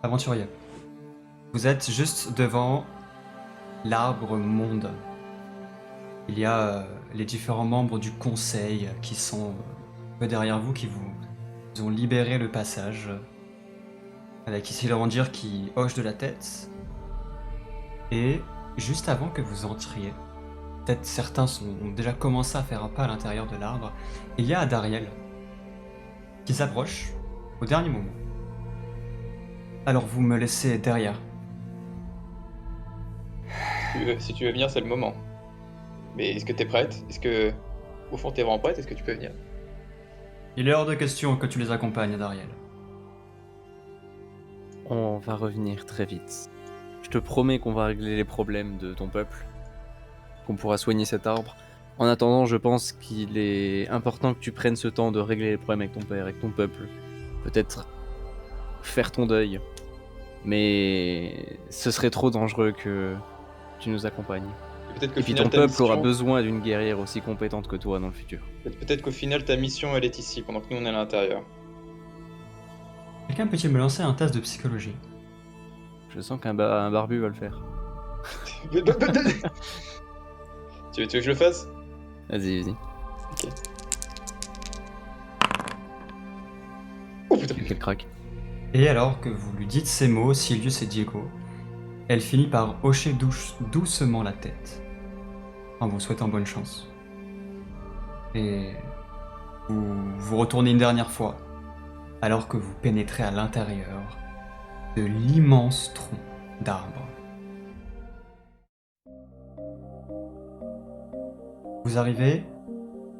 Aventurier, vous êtes juste devant l'arbre monde. Il y a les différents membres du conseil qui sont un peu derrière vous, qui vous ont libéré le passage, avec ici le rendir qui hoche de la tête. Et juste avant que vous entriez, peut-être certains ont déjà commencé à faire un pas à l'intérieur de l'arbre, il y a Adariel qui s'approche au dernier moment. Alors vous me laissez derrière. Si tu veux venir, c'est le moment. Mais est-ce que t'es prête? Est-ce que, au fond, t'es vraiment prête? Est-ce que tu peux venir? Il est hors de question que tu les accompagnes, Adariel. On va revenir très vite. Je te promets qu'on va régler les problèmes de ton peuple, qu'on pourra soigner cet arbre. En attendant, je pense qu'il est important que tu prennes ce temps de régler les problèmes avec ton père, avec ton peuple. Peut-être faire ton deuil. Mais ce serait trop dangereux que tu nous accompagnes. Peut-être qu'au Et puis final, ton ta peuple aura mission... besoin d'une guerrière aussi compétente que toi dans le futur. Peut-être qu'au final, ta mission, elle est ici, pendant que nous, on est à l'intérieur. Quelqu'un peut-il me lancer un test de psychologie? Je sens qu'un un barbu va le faire. Tu veux que je le fasse? Vas-y, vas-y. Ok. Oh putain. Quel crack. Et alors que vous lui dites ces mots, Silius et Diego, elle finit par hocher doucement la tête, en vous souhaitant bonne chance. Et vous retournez une dernière fois, alors que vous pénétrez à l'intérieur de l'immense tronc d'arbre. Vous arrivez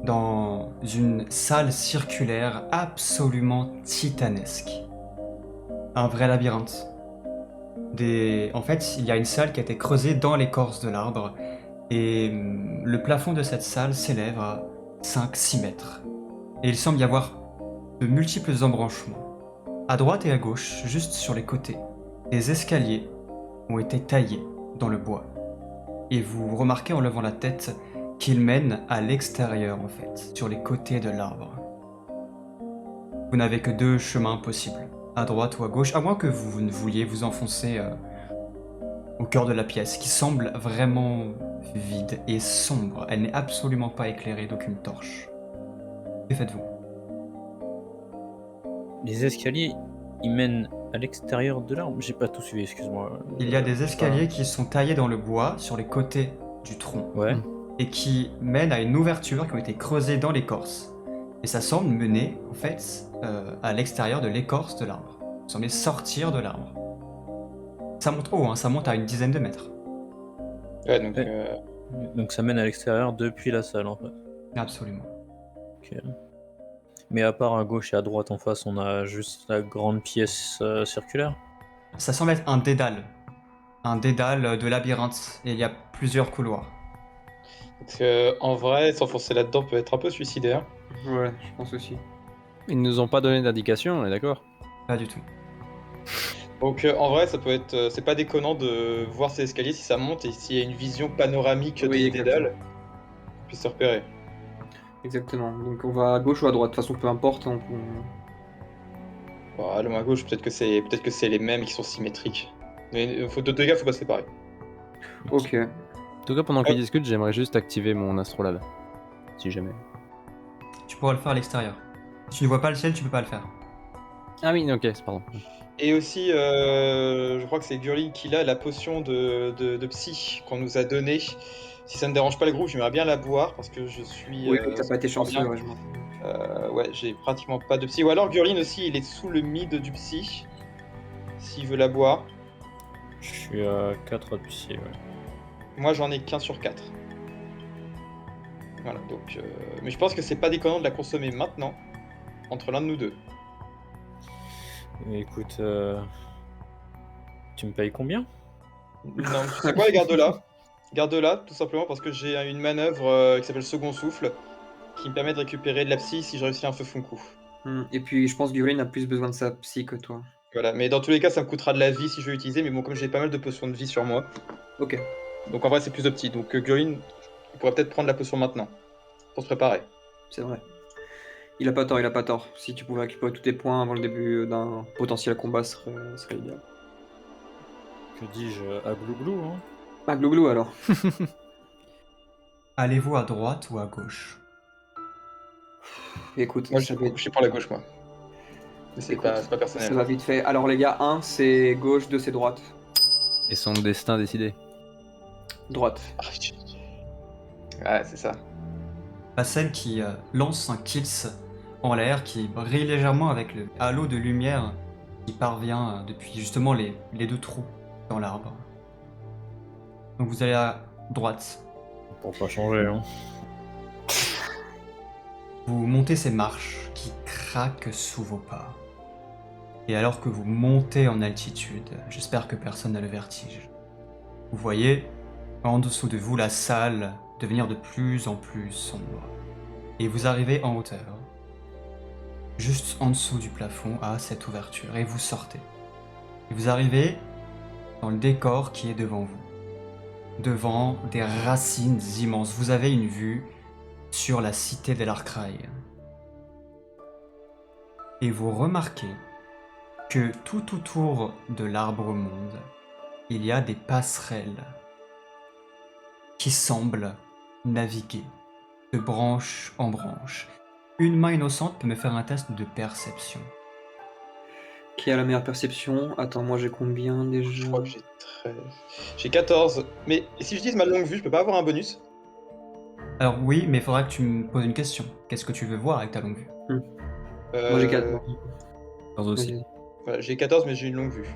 dans une salle circulaire absolument titanesque. Un vrai labyrinthe. En fait, il y a une salle qui a été creusée dans l'écorce de l'arbre, et le plafond de cette salle s'élève à 5-6 mètres. Et il semble y avoir de multiples embranchements. À droite et à gauche, juste sur les côtés, des escaliers ont été taillés dans le bois. Et vous remarquez en levant la tête qu'ils mènent à l'extérieur en fait, sur les côtés de l'arbre. Vous n'avez que 2 chemins possibles, à droite ou à gauche, à moins que vous ne vouliez vous enfoncer au cœur de la pièce, qui semble vraiment vide et sombre. Elle n'est absolument pas éclairée d'aucune torche. Que faites-vous? Les escaliers, ils mènent à l'extérieur de l'arbre. J'ai pas tout suivi, excuse-moi. Il y a des escaliers qui sont taillés dans le bois, sur les côtés du tronc, Ouais. et qui mènent à une ouverture qui ont été creusées dans l'écorce. Et ça semble mener, en fait, à l'extérieur de l'écorce de l'arbre. Vous semblez sortir de l'arbre. Ça monte haut, hein, ça monte à une dizaine de mètres. Ouais, donc... Ouais. Donc ça mène à l'extérieur depuis la salle en fait. Absolument. Ok. Mais à part à gauche et à droite en face, on a juste la grande pièce circulaire. Ça semble être un dédale. Un dédale de labyrinthe, et il y a plusieurs couloirs. en vrai, s'enfoncer là-dedans peut être un peu suicidaire. Ouais, je pense aussi. Ils nous ont pas donné d'indication, on est d'accord? Pas du tout. Donc en vrai, ça peut être... c'est pas déconnant de voir ces escaliers si ça monte et s'il y a une vision panoramique Oui, des exactement. dédales, on puisse se repérer. Exactement. Donc on va à gauche ou à droite. De toute façon, peu importe. Bon, allons à gauche, peut-être que c'est les mêmes qui sont symétriques. Mais faut de deux gars, faut pas se séparer. Ok. En tout cas, pendant qu'ils discutent, j'aimerais juste activer mon astrolabe. Si jamais. Tu pourras le faire à l'extérieur. Si tu ne vois pas le ciel, tu peux pas le faire. Ah oui, ok, pardon. Et aussi, je crois que c'est Gurlin qui a la potion de psy qu'on nous a donnée. Si ça ne dérange pas le groupe, j'aimerais bien la boire parce que je suis. Oui, t'as pas été chanceux, bien. ouais, je m'en Ouais, j'ai pratiquement pas de psy. Ou alors Gurlin aussi, il est sous le mid du psy. S'il veut la boire. Je suis à 4 de psy, ouais. Moi, j'en ai qu'un sur 4. Voilà, donc. Mais je pense que c'est pas déconnant de la consommer maintenant, entre l'un de nous deux. Écoute, tu me payes combien? Non, tu sais quoi, garde-la. Garde-la, tout simplement parce que j'ai une manœuvre qui s'appelle Second Souffle, qui me permet de récupérer de la psy si je réussis un feu funku. Et puis je pense que Gurlin a plus besoin de sa psy que toi. Voilà, mais dans tous les cas, ça me coûtera de la vie si je veux l'utiliser, mais bon, comme j'ai pas mal de potions de vie sur moi, Ok, donc en vrai, c'est plus de petit. Donc Gurlin, il pourrait peut-être prendre la potion maintenant, pour se préparer. c'est vrai. Il a pas tort, il a pas tort. Si tu pouvais récupérer tous tes points avant le début d'un potentiel combat, serait idéal. Que dis-je à glouglou, hein? Ah, glouglou alors. Allez-vous à droite ou à gauche? Écoute, Moi, ça va, je suis pour la gauche, moi. Mais c'est écoute, pas ça personnel. va vite fait. Alors les gars, 1 c'est gauche, 2 c'est droite. Et son destin décidé. Droite. Ah, ouais, c'est ça. La scène qui lance un kills en l'air qui brille légèrement avec le halo de lumière qui parvient depuis justement les deux trous dans l'arbre. Donc vous allez à droite. Pour pas changer, hein. Vous montez ces marches qui craquent sous vos pas. Et alors que vous montez en altitude, j'espère que personne n'a le vertige, vous voyez en dessous de vous la salle devenir de plus en plus sombre. Et vous arrivez en hauteur, juste en dessous du plafond à cette ouverture, et vous sortez. Et vous arrivez dans le décor qui est devant vous. Devant des racines immenses. Vous avez une vue sur la cité d'Elarkraï. Et vous remarquez que tout autour de l'arbre-monde, il y a des passerelles qui semblent naviguer de branche en branche. Une main innocente peut me faire un test de perception. Qui a la meilleure perception? Attends, moi j'ai combien déjà? Je crois que j'ai 13. J'ai 14. Mais si je dis ma longue vue, je peux pas avoir un bonus? Alors oui, mais il faudra que tu me poses une question. Qu'est-ce que tu veux voir avec ta longue vue? Moi j'ai 4. Aussi. Voilà, j'ai 14, mais j'ai une longue vue.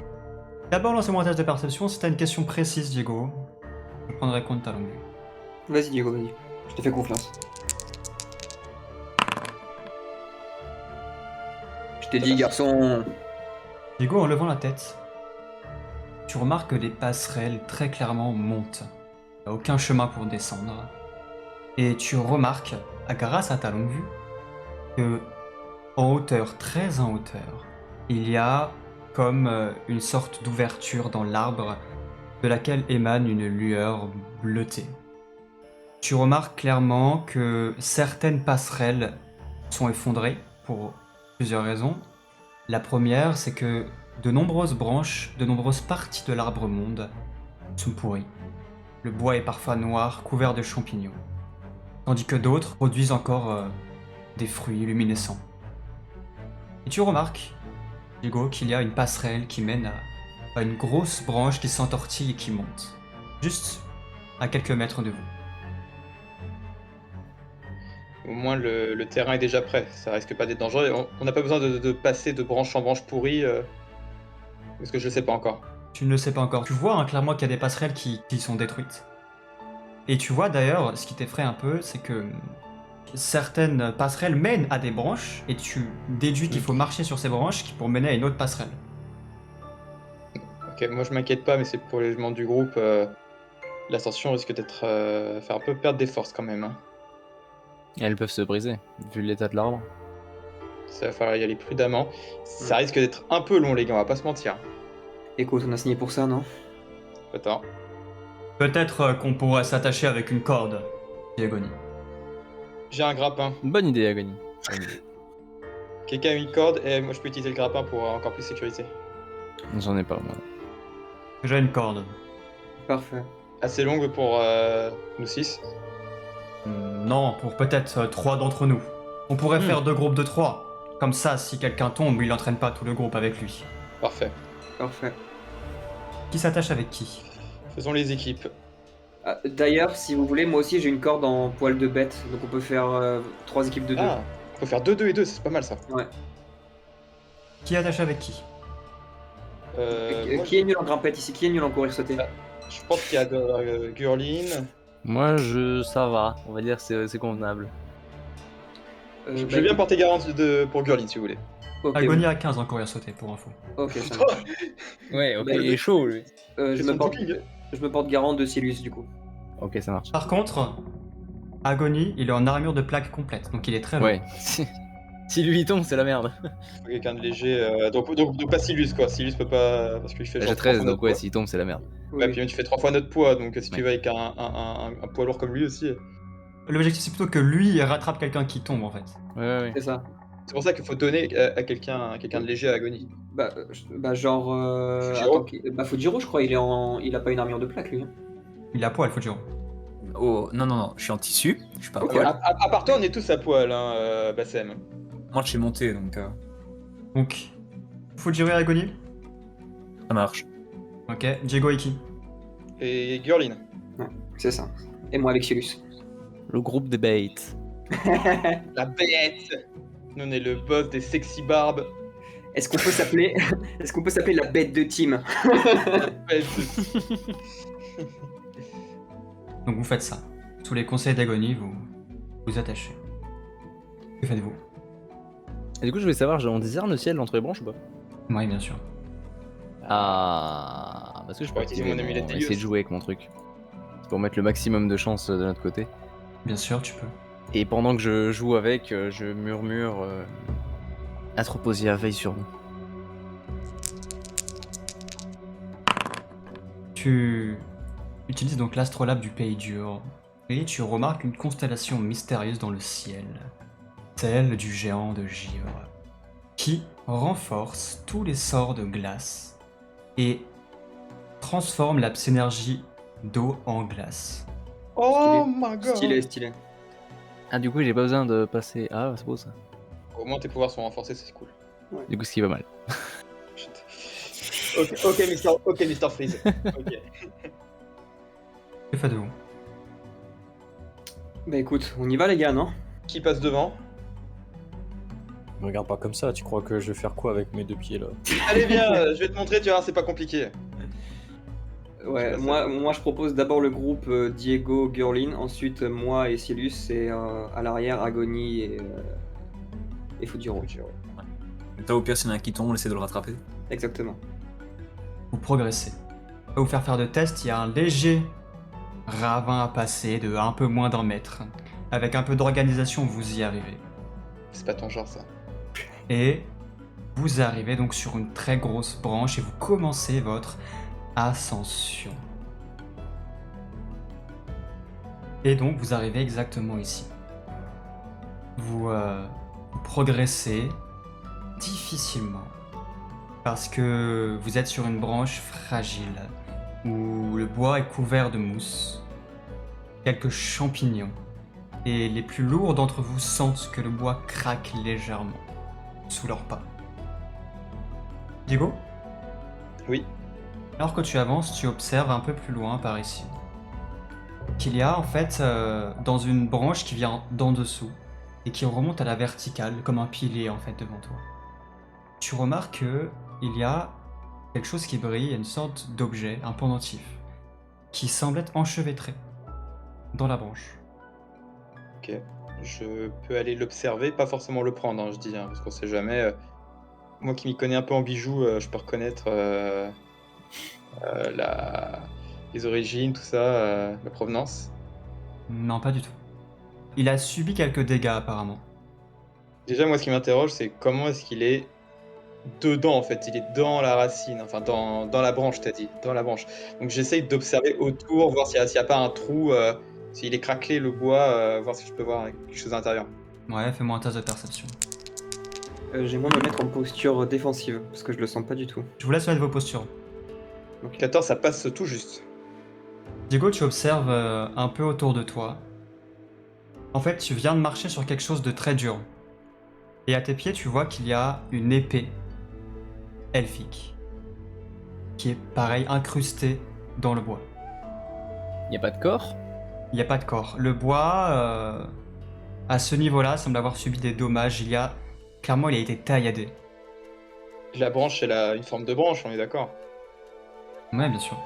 D'abord, lancez-moi un test de perception. Si t'as une question précise, Diego, je prendrai compte de ta longue vue. Vas-y Diego, vas-y. Je te fais confiance. Je t'ai dit garçon. Diego, en levant la tête, tu remarques que les passerelles très clairement montent. Il n'y a aucun chemin pour descendre. Et tu remarques, grâce à ta longue vue, que en hauteur, très en hauteur, il y a comme une sorte d'ouverture dans l'arbre de laquelle émane une lueur bleutée. Tu remarques clairement que certaines passerelles sont effondrées pour plusieurs raisons. La première, c'est que de nombreuses branches, de nombreuses parties de l'arbre-monde sont pourries. Le bois est parfois noir, couvert de champignons. Tandis que d'autres produisent encore des fruits luminescents. Et tu remarques, Diego, qu'il y a une passerelle qui mène à une grosse branche qui s'entortille et qui monte. Juste à quelques mètres de vous. Au moins, le terrain est déjà prêt. Ça risque pas d'être dangereux. On n'a pas besoin de passer de branche en branche pourrie. Parce que je le sais pas encore. Tu ne le sais pas encore. Tu vois clairement qu'il y a des passerelles qui sont détruites. Et tu vois d'ailleurs, ce qui t'effraie un peu, c'est que certaines passerelles mènent à des branches et tu déduis qu'il faut marcher sur ces branches pour mener à une autre passerelle. Ok, moi je m'inquiète pas, mais c'est pour les membres du groupe. L'ascension risque d'être faire un peu perdre des forces quand même. Hein. Et elles peuvent se briser, vu l'état de l'arbre. Ça va falloir y aller prudemment. Ça risque d'être un peu long, les gars, on va pas se mentir. Écoute, on a signé pour ça, non? Attends. Peut-être qu'on pourrait s'attacher avec une corde, dit Agony. J'ai un grappin. Bonne idée, Agony. Bonne idée. Quelqu'un a une corde et moi je peux utiliser le grappin pour encore plus sécurité. J'en ai pas, moi. J'ai une corde. Parfait. Assez longue pour nous 6. Non, pour peut-être 3 d'entre nous. On pourrait faire 2 groupes de 3. Comme ça, si quelqu'un tombe, il n'entraîne pas tout le groupe avec lui. Parfait. Parfait. Qui s'attache avec qui? Faisons les équipes. Ah, d'ailleurs, si vous voulez, moi aussi j'ai une corde en poil de bête, donc on peut faire 3 équipes de 2. Ah, on peut faire 2, 2 et 2, c'est pas mal ça. Ouais. Qui attache avec qui? Moi, Qui est nul en grimpette ici? Qui est nul en courir sauter? je pense qu'il y a de Gurlin. Moi, ça va. On va dire que c'est convenable. Je vais bien porter garant pour Gurlin si vous voulez. Ok, Agony a 15 en courir sauter, pour info. ok, ça marche. Ouais, ok, Bah, il est chaud, lui. Je Son me porte, booking. je me porte garant de Silius du coup. Ok, ça marche. Par contre, Agony, il est en armure de plaque complète, donc il est très loin. Ouais. Si lui il tombe, c'est la merde. Faut quelqu'un de léger. Donc pas Silus quoi. Silus peut pas. Parce qu'il fait J'ai genre 13, 3 fois donc notre ouais, poids. s'il tombe, c'est la merde. Ouais, Oui. puis tu fais 3 fois notre poids, donc si tu Ouais. vas avec un poids lourd comme lui aussi. L'objectif, c'est plutôt que lui rattrape quelqu'un qui tombe, en fait. Ouais. C'est ça. C'est pour ça qu'il faut donner à quelqu'un de léger à Agonie. Genre. Fujiro. Attends, Fujiro, je crois, il a pas une armure de plaque, lui. Hein. Il a poil, Fujiro. Oh, non, je suis en tissu, je suis pas à Ok. poil. À part toi, on est tous à poil, hein, Bassem. Moi, je suis monté, donc Donc, Fujiro et Agony. ça marche. Ok, Diego et qui? Et Gurlin. C'est ça. Et moi avec Silus. Le groupe des baits. La bête. Nous, on est le boss des sexy barbes. Est-ce qu'on peut s'appeler la bête de team? La bête. Donc vous faites ça. Sous les conseils d'Agony, vous vous attachez. Que faites-vous? Et du coup, je voulais savoir, on discerne le ciel entre les branches ou pas? Oui, bien sûr. Ah, parce que je Ouais, peux utiliser mon amulette essayer de d'Hélios. jouer avec mon truc. C'est pour mettre le maximum de chance de notre côté. Bien sûr, tu peux. Et pendant que je joue avec, je murmure Atroposia, veille sur nous. Tu utilises donc l'astrolabe du Pays Dur et tu remarques une constellation mystérieuse dans le ciel, celle du géant de Givre, qui renforce tous les sorts de glace et transforme la psynergie d'eau en glace. Oh my god. Stylé. Ah, du coup, j'ai pas besoin de passer. Ah, c'est beau ça. Au moins, tes pouvoirs sont renforcés, c'est cool. Du coup, ce qui va mal. Shit. Ok, Mr. Freeze. Ok. Que faites-vous? Bah écoute, on y va les gars, non? Qui passe devant? Me regarde pas comme ça, tu crois que je vais faire quoi avec mes deux pieds là? Allez, viens, je vais te montrer, tu vois, c'est pas compliqué. Ouais, Je sais moi je propose d'abord le groupe Diego, Gurlin, ensuite moi et Silus, et à l'arrière Agony et Fujiro. Toi, au pire, s'il y en a un qui tombe, on essaie de le rattraper. Exactement. Vous progressez. Pour vous faire de tests, il y a un léger ravin à passer de un peu moins d'1 mètre. Avec un peu d'organisation, vous y arrivez. C'est pas ton genre, ça. Et vous arrivez donc sur une très grosse branche et vous commencez votre ascension. Et donc vous arrivez exactement ici. Vous progressez difficilement parce que vous êtes sur une branche fragile où le bois est couvert de mousse, quelques champignons, et les plus lourds d'entre vous sentent que le bois craque légèrement sous leurs pas. Diego? Oui. Alors que tu avances, tu observes un peu plus loin par ici qu'il y a en fait dans une branche qui vient d'en dessous et qui remonte à la verticale comme un pilier en fait devant toi. Tu remarques que il y a quelque chose qui brille, une sorte d'objet, un pendentif, qui semble être enchevêtré dans la branche. Ok. Je peux aller l'observer, pas forcément le prendre, hein, je dis, hein, parce qu'on sait jamais. Moi qui m'y connais un peu en bijoux, je peux reconnaître les origines, tout ça, la provenance. Non, pas du tout. Il a subi quelques dégâts apparemment. Déjà, moi, ce qui m'interroge, c'est comment est-ce qu'il est dedans, en fait. Il est dans la racine, enfin, dans la branche, t'as dit, dans la branche. Donc, j'essaye d'observer autour, voir s'il n'y a pas un trou, s'il est craquelé, le bois, voir si je peux voir quelque chose à l'intérieur. Ouais, fais-moi un test de perception. J'aimerais me mettre en posture défensive, parce que je le sens pas du tout. Je vous laisse mettre vos postures. 14, ça passe tout juste. Diego, tu observes un peu autour de toi. En fait, tu viens de marcher sur quelque chose de très dur. Et à tes pieds, tu vois qu'il y a une épée elfique qui est pareil incrustée dans le bois. Y a pas de corps? Il n'y a pas de corps. Le bois, à ce niveau-là, semble avoir subi des dommages. Clairement, il a été tailladé. La branche, elle a une forme de branche, on est d'accord. Ouais, bien sûr.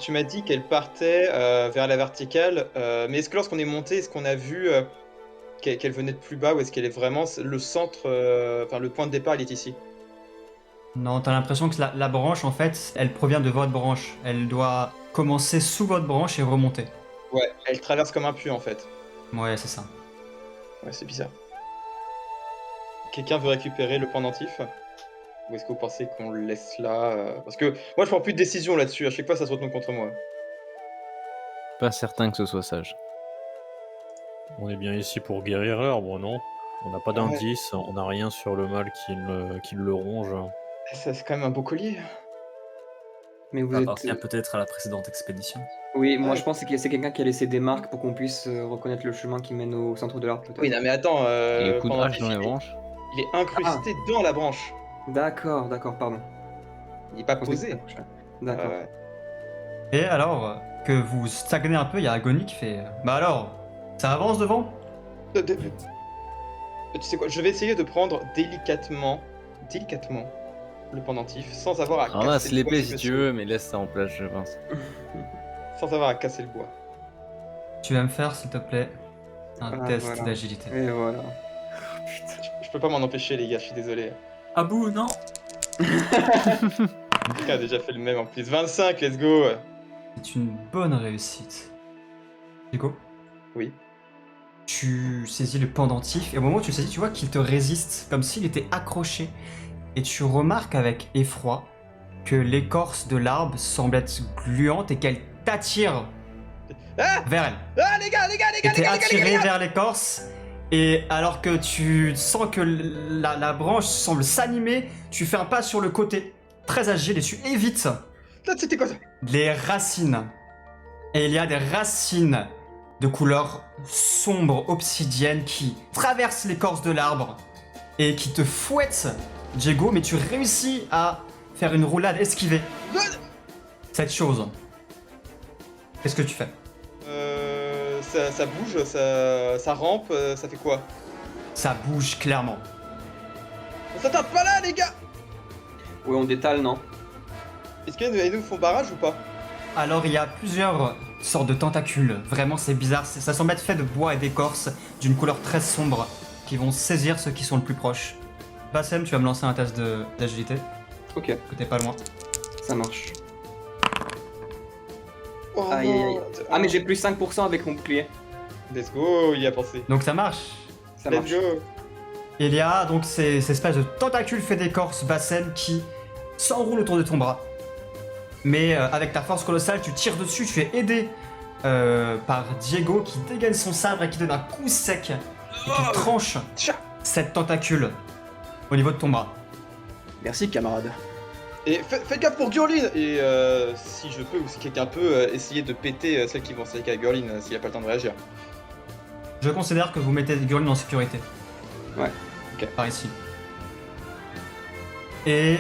Tu m'as dit qu'elle partait vers la verticale, mais est-ce que lorsqu'on est monté, est-ce qu'on a vu qu'elle venait de plus bas ou est-ce qu'elle est vraiment le centre, enfin le point de départ, il est ici? Non, t'as l'impression que la branche, en fait, elle provient de votre branche. Elle doit commencer sous votre branche et remonter. Ouais, elle traverse comme un puits en fait. Ouais, c'est ça. Ouais, c'est bizarre. Quelqu'un veut récupérer le pendentif? Ou est-ce que vous pensez qu'on le laisse là parce que moi je prends plus de décision là-dessus, à chaque fois ça se retourne contre moi. Pas certain que ce soit sage. On est bien ici pour guérir l'arbre, non? On n'a pas d'indice, on n'a rien sur le mal qui le ronge. Ça, c'est quand même un beau collier. Mais vous Ça êtes. appartient peut-être à la précédente expédition. Oui, moi Ouais. je pense que c'est quelqu'un qui a laissé des marques pour qu'on puisse reconnaître le chemin qui mène au centre de l'arbre, peut-être. Oui, non, mais attends, Les coups de pendant hache dans les branches. il est incrusté dans la branche. D'accord, pardon. Il est pas Je pensais que posé. c'était la prochaine. D'accord. Ouais. Et alors que vous stagnez un peu, il y a Agony qui fait bah alors, ça avance devant? Tu sais quoi, je vais essayer de prendre délicatement le pendentif sans avoir à Ramasse casser le bois, l'épée si tu veux, mais laisse ça en place, je pense. sans avoir à casser le bois. Tu vas me faire, s'il te plaît, un Ah, test voilà. d'agilité. Et voilà. Je peux pas m'en empêcher, les gars, je suis désolé. Ah bouh, non. Quelqu'un a déjà fait le même en plus. 25, let's go. C'est une bonne réussite. Diego, Oui. tu saisis le pendentif et au moment où tu le saisis, tu vois qu'il te résiste comme s'il était accroché. Et tu remarques avec effroi que l'écorce de l'arbre semble être gluante et qu'elle t'attire Ah vers elle. Ah, les gars, Et t'es attiré vers l'écorce, et alors que tu sens que la branche semble s'animer, tu fais un pas sur le côté, très agile, et tu évites Là, c'était quoi ça? les racines. Et il y a des racines de couleur sombre, obsidienne, qui traversent l'écorce de l'arbre et qui te fouettent, Diego, mais tu réussis à faire une roulade esquivée. Cette chose. Qu'est-ce que tu fais? Ça bouge, ça rampe, ça fait quoi? Ça bouge clairement. Ça tape pas là, les gars! Oui, on détale, non? Est-ce qu'ils nous font barrage ou pas? Alors il y a plusieurs sortes de tentacules. Vraiment c'est bizarre. Ça semble être fait de bois et d'écorce d'une couleur très sombre qui vont saisir ceux qui sont le plus proches. Bassem, tu vas me lancer un test d'agilité. Ok, Que t'es pas loin. ça marche. Oh, Aïe, aïe, aïe. non. Ah, mais j'ai plus 5% avec mon bouclier. Let's go, il y a pensé. Donc ça marche. Ça Let's marche. go. Il y a donc ces espèces de tentacules faits d'écorce, Bassem, qui s'enroulent autour de ton bras. Mais avec ta force colossale, tu tires dessus, tu es aidé par Diego qui dégaine son sabre et qui donne un coup sec et qui tranche Tcha. cette tentacule au niveau de ton bras. Merci, camarade. Et faites gaffe pour Gurlin. Et si je peux, ou si quelqu'un peut, essayer de péter celles qui vont s'attaquer à Gurlin s'il a pas le temps de réagir. Je considère que vous mettez Gurlin en sécurité. Ouais, ok. Par ici. Et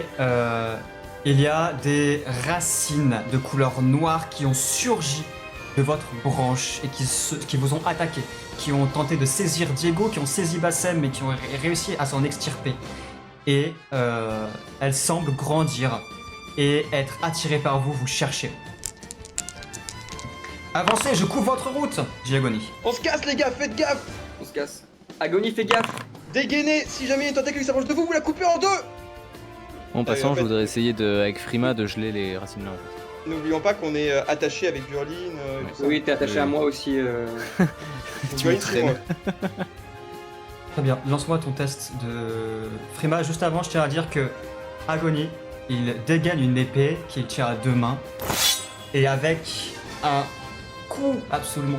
il y a des racines de couleur noire qui ont surgi de votre branche et qui vous ont attaqué, qui ont tenté de saisir Diego, qui ont saisi Bassem, mais qui ont réussi à s'en extirper. Et elles semblent grandir et être attirées par vous, vous cherchez. Avancez, je couvre votre route, dit Agony. On se casse, les gars, faites gaffe. On se casse. Agonie, fais gaffe. Dégainez. Si jamais il y a une tentacule qui s'approche de vous, vous la coupez en deux. En passant, en fait- je voudrais essayer avec Frima de geler les racines là. En fait. N'oublions pas qu'on est attaché avec Gurlin. Et tout ça. Oui, t'es attaché à moi aussi. Donc, tu me Gurlin, c'est moi. Très bien, lance-moi ton test de Frima. Juste avant, je tiens à dire que Agony, il dégaine une épée qu'il tient à deux mains et avec un coup absolument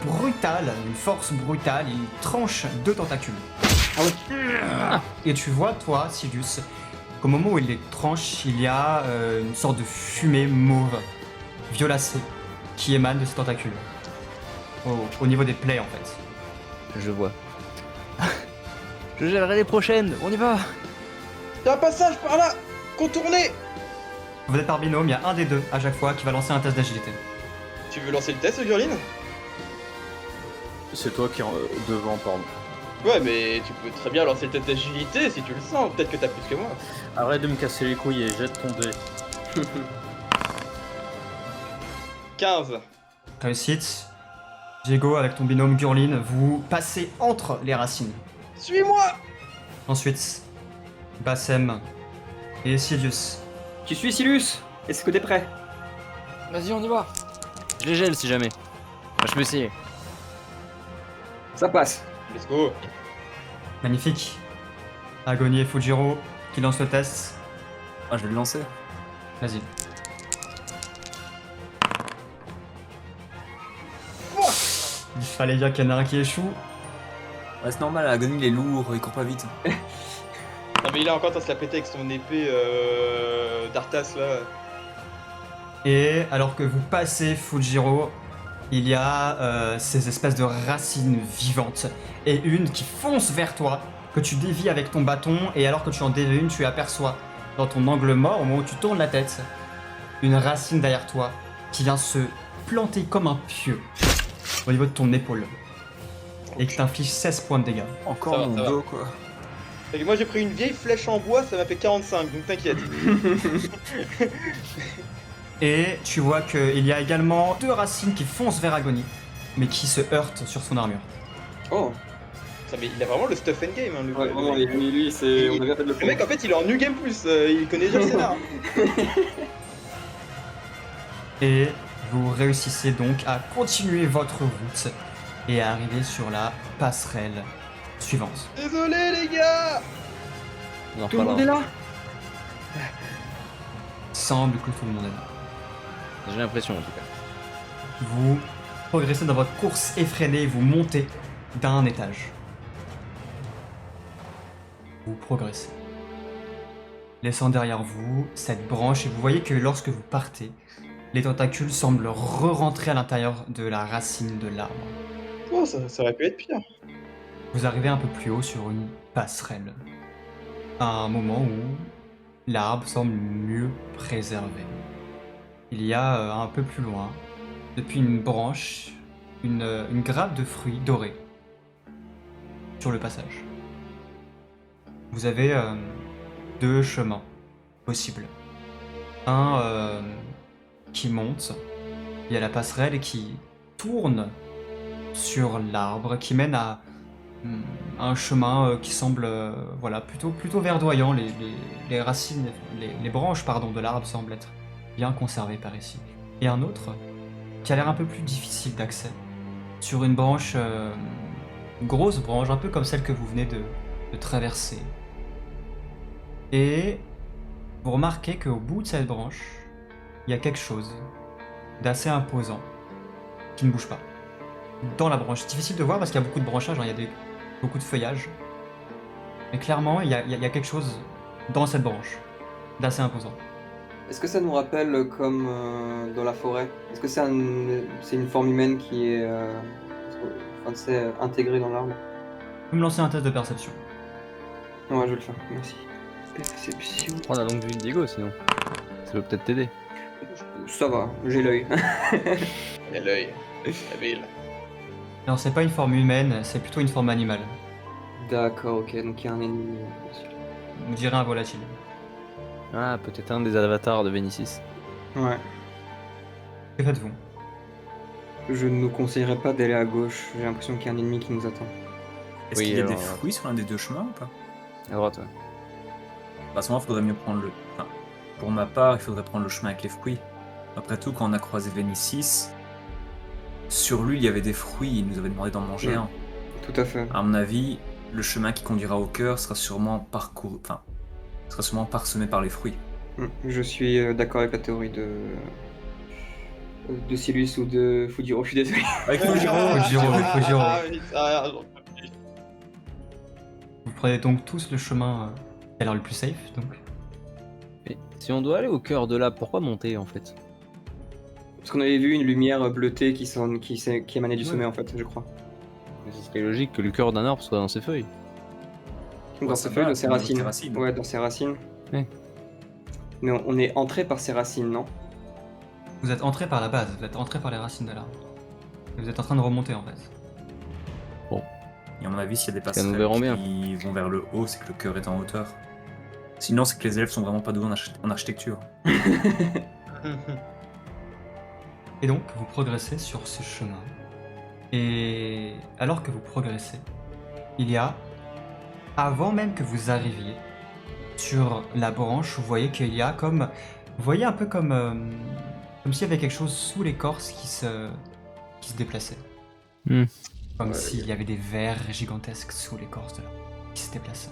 brutal, une force brutale, il tranche deux tentacules. Et tu vois, toi, Silius, qu'au moment où il les tranche, il y a une sorte de fumée mauve, violacée, qui émane de ces tentacules. Au niveau des plaies, en fait. Je vois. Je gérerai les prochaines, on y va. Il y a un passage par là. Contournez. Vous êtes par binôme, il y a un des deux à chaque fois qui va lancer un test d'agilité. Tu veux lancer le test, Gurlin? C'est toi qui est devant, pardon. Ouais, mais tu peux très bien lancer le test d'agilité si tu le sens. Peut-être que t'as plus que moi. Arrête de me casser les couilles et jette ton dé. 15. Réussite. Diego, avec ton binôme Gurlin, vous passez entre les racines. Suis-moi. Ensuite, Bassem et Silius. Tu suis, Silus? Est-ce que t'es prêt? Vas-y, on y va. Je les gèle si jamais. Moi, je peux essayer. Ça passe. Let's go. Magnifique. Agony et Fujiro qui lancent le test. Ah, je vais le lancer. Vas-y. Il Fallait dire qu'il y en a un qui échoue. Ouais, c'est normal, Agony il est lourd, il court pas vite. Non mais il a encore tendance à se la péter avec son épée d'Arthas là. Et alors que vous passez Fujiro, il y a ces espèces de racines vivantes et une qui fonce vers toi, que tu dévies avec ton bâton, et alors que tu en dévies une, tu aperçois dans ton angle mort, au moment où tu tournes la tête, une racine derrière toi qui vient se planter comme un pieu au niveau de ton épaule et qui t'inflige 16 points de dégâts. Encore Ça va, mon ça va. dos quoi. Et moi j'ai pris une vieille flèche en bois, ça m'a fait 45, donc t'inquiète. Et tu vois qu'il y a également 2 racines qui foncent vers Agony, mais qui se heurtent sur son armure. Oh, Ça, mais il a vraiment le stuff endgame hein, le, ouais, le vraiment, mec. lui, c'est. On a bien fait de le Le mec en fait il est en New Game Plus, il connaît déjà le scénar. Et vous réussissez donc à continuer votre route et à arriver sur la passerelle suivante. Désolé les gars. On en Tout le monde est reparlera. là. Semble que tout le monde est là. J'ai l'impression en tout cas. Vous progressez dans votre course effrénée et vous montez d'un étage. Vous progressez. Laissant derrière vous cette branche et vous voyez que lorsque vous partez, les tentacules semblent re-rentrer à l'intérieur de la racine de l'arbre. Oh ça aurait pu être pire. Vous arrivez un peu plus haut sur une passerelle. À un moment où l'arbre semble mieux préservé. Il y a un peu plus loin, depuis une branche, une grappe de fruits dorés sur le passage. Vous avez 2 chemins possibles. Un qui monte, il y a la passerelle et qui tourne sur l'arbre, qui mène à un chemin qui semble voilà, plutôt verdoyant. Les racines, les branches pardon, de l'arbre semblent être bien conservées par ici. Et un autre qui a l'air un peu plus difficile d'accès, sur une branche, une grosse branche, un peu comme celle que vous venez de traverser. Et vous remarquez qu'au bout de cette branche, il y a quelque chose d'assez imposant qui ne bouge pas. Dans la branche, c'est difficile de voir parce qu'il y a beaucoup de branchages, hein, il y a beaucoup de feuillage. Mais clairement, il y a quelque chose dans cette branche d'assez imposant. Est-ce que ça nous rappelle comme dans la forêt? Est-ce que c'est une forme humaine qui est intégrée dans l'arbre? Vous pouvez me lancer un test de perception. Ouais, je vais le faire, merci. Perception. On a donc vu le Diego sinon. Ça peut peut-être t'aider. Ça va, j'ai l'œil. Il a l'œil, habile. Alors c'est pas une forme humaine, c'est plutôt une forme animale. D'accord, ok, donc il y a un ennemi. On dirait un volatile. Ah, peut-être un des avatars de Vénicis. Ouais. Que faites-vous? Je ne nous conseillerais pas d'aller à gauche, j'ai l'impression qu'il y a un ennemi qui nous attend. Est-ce Oui, qu'il y a alors, des fruits sur l'un des 2 chemins ou pas? À droite, ouais. Bah, à ce moment, il faudrait mieux prendre le. Enfin, pour ma part, il faudrait prendre le chemin avec les fruits. Après tout, quand on a croisé Vénicis, sur lui, il y avait des fruits, il nous avait demandé d'en manger Ouais. un. Tout à fait. À mon avis, le chemin qui conduira au cœur sera sûrement parsemé par les fruits. Je suis d'accord avec la théorie de Silus ou de Fujiro, je suis désolé. Avec Fujiro, Fujiro. Oui, ça a l'air- Vous prenez donc tous le chemin qui a l'air le plus safe, donc. Mais si on doit aller au cœur de là, pourquoi monter en fait? Parce qu'on avait vu une lumière bleutée qui émanait du Ouais. sommet en fait, je crois. Mais ce serait logique que le cœur d'un arbre soit dans ses feuilles. Dans Ouais, ses ça feuilles, va, dans ses dans ses racines. racines. Ouais, dans ses racines. Ouais. Mais on est entré par ses racines, non? Vous êtes entré par la base, vous êtes entré par les racines de l'arbre. Et vous êtes en train de remonter en fait. Et à mon avis, s'il y a des Ça, nous verrons bien. passerelles qui vont vers le haut, c'est que le cœur est en hauteur. Sinon, c'est que les élèves sont vraiment pas doués en architecture. Et donc, vous progressez sur ce chemin. Et alors que vous progressez, il y a, avant même que vous arriviez sur la branche, vous voyez qu'il y a comme, vous voyez un peu comme s'il y avait quelque chose sous l'écorce qui se déplaçait. Comme Ouais. s'il y avait des vers gigantesques sous l'écorce de l'arbre qui se déplaçaient.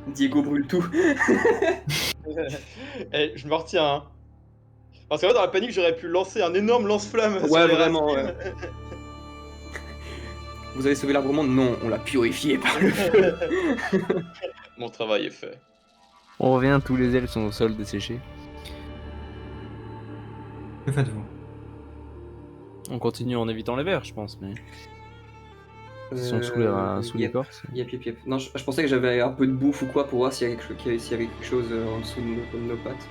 Diego brûle tout. Eh, je me retiens. Hein. Parce que là, dans la panique, j'aurais pu lancer un énorme lance-flamme. sur Ouais, les vraiment, racines. ouais. Vous avez sauvé l'arbre monde? Non, on l'a purifié par le feu. Mon travail est fait. On revient, tous les ailes sont au sol desséchées. Que faites-vous? On continue en évitant les vers, je pense, mais ils sont sous Yep. l'écorce. Yep. Non, je pensais que j'avais un peu de bouffe ou quoi pour voir s'il y avait quelque chose en dessous de nos pattes.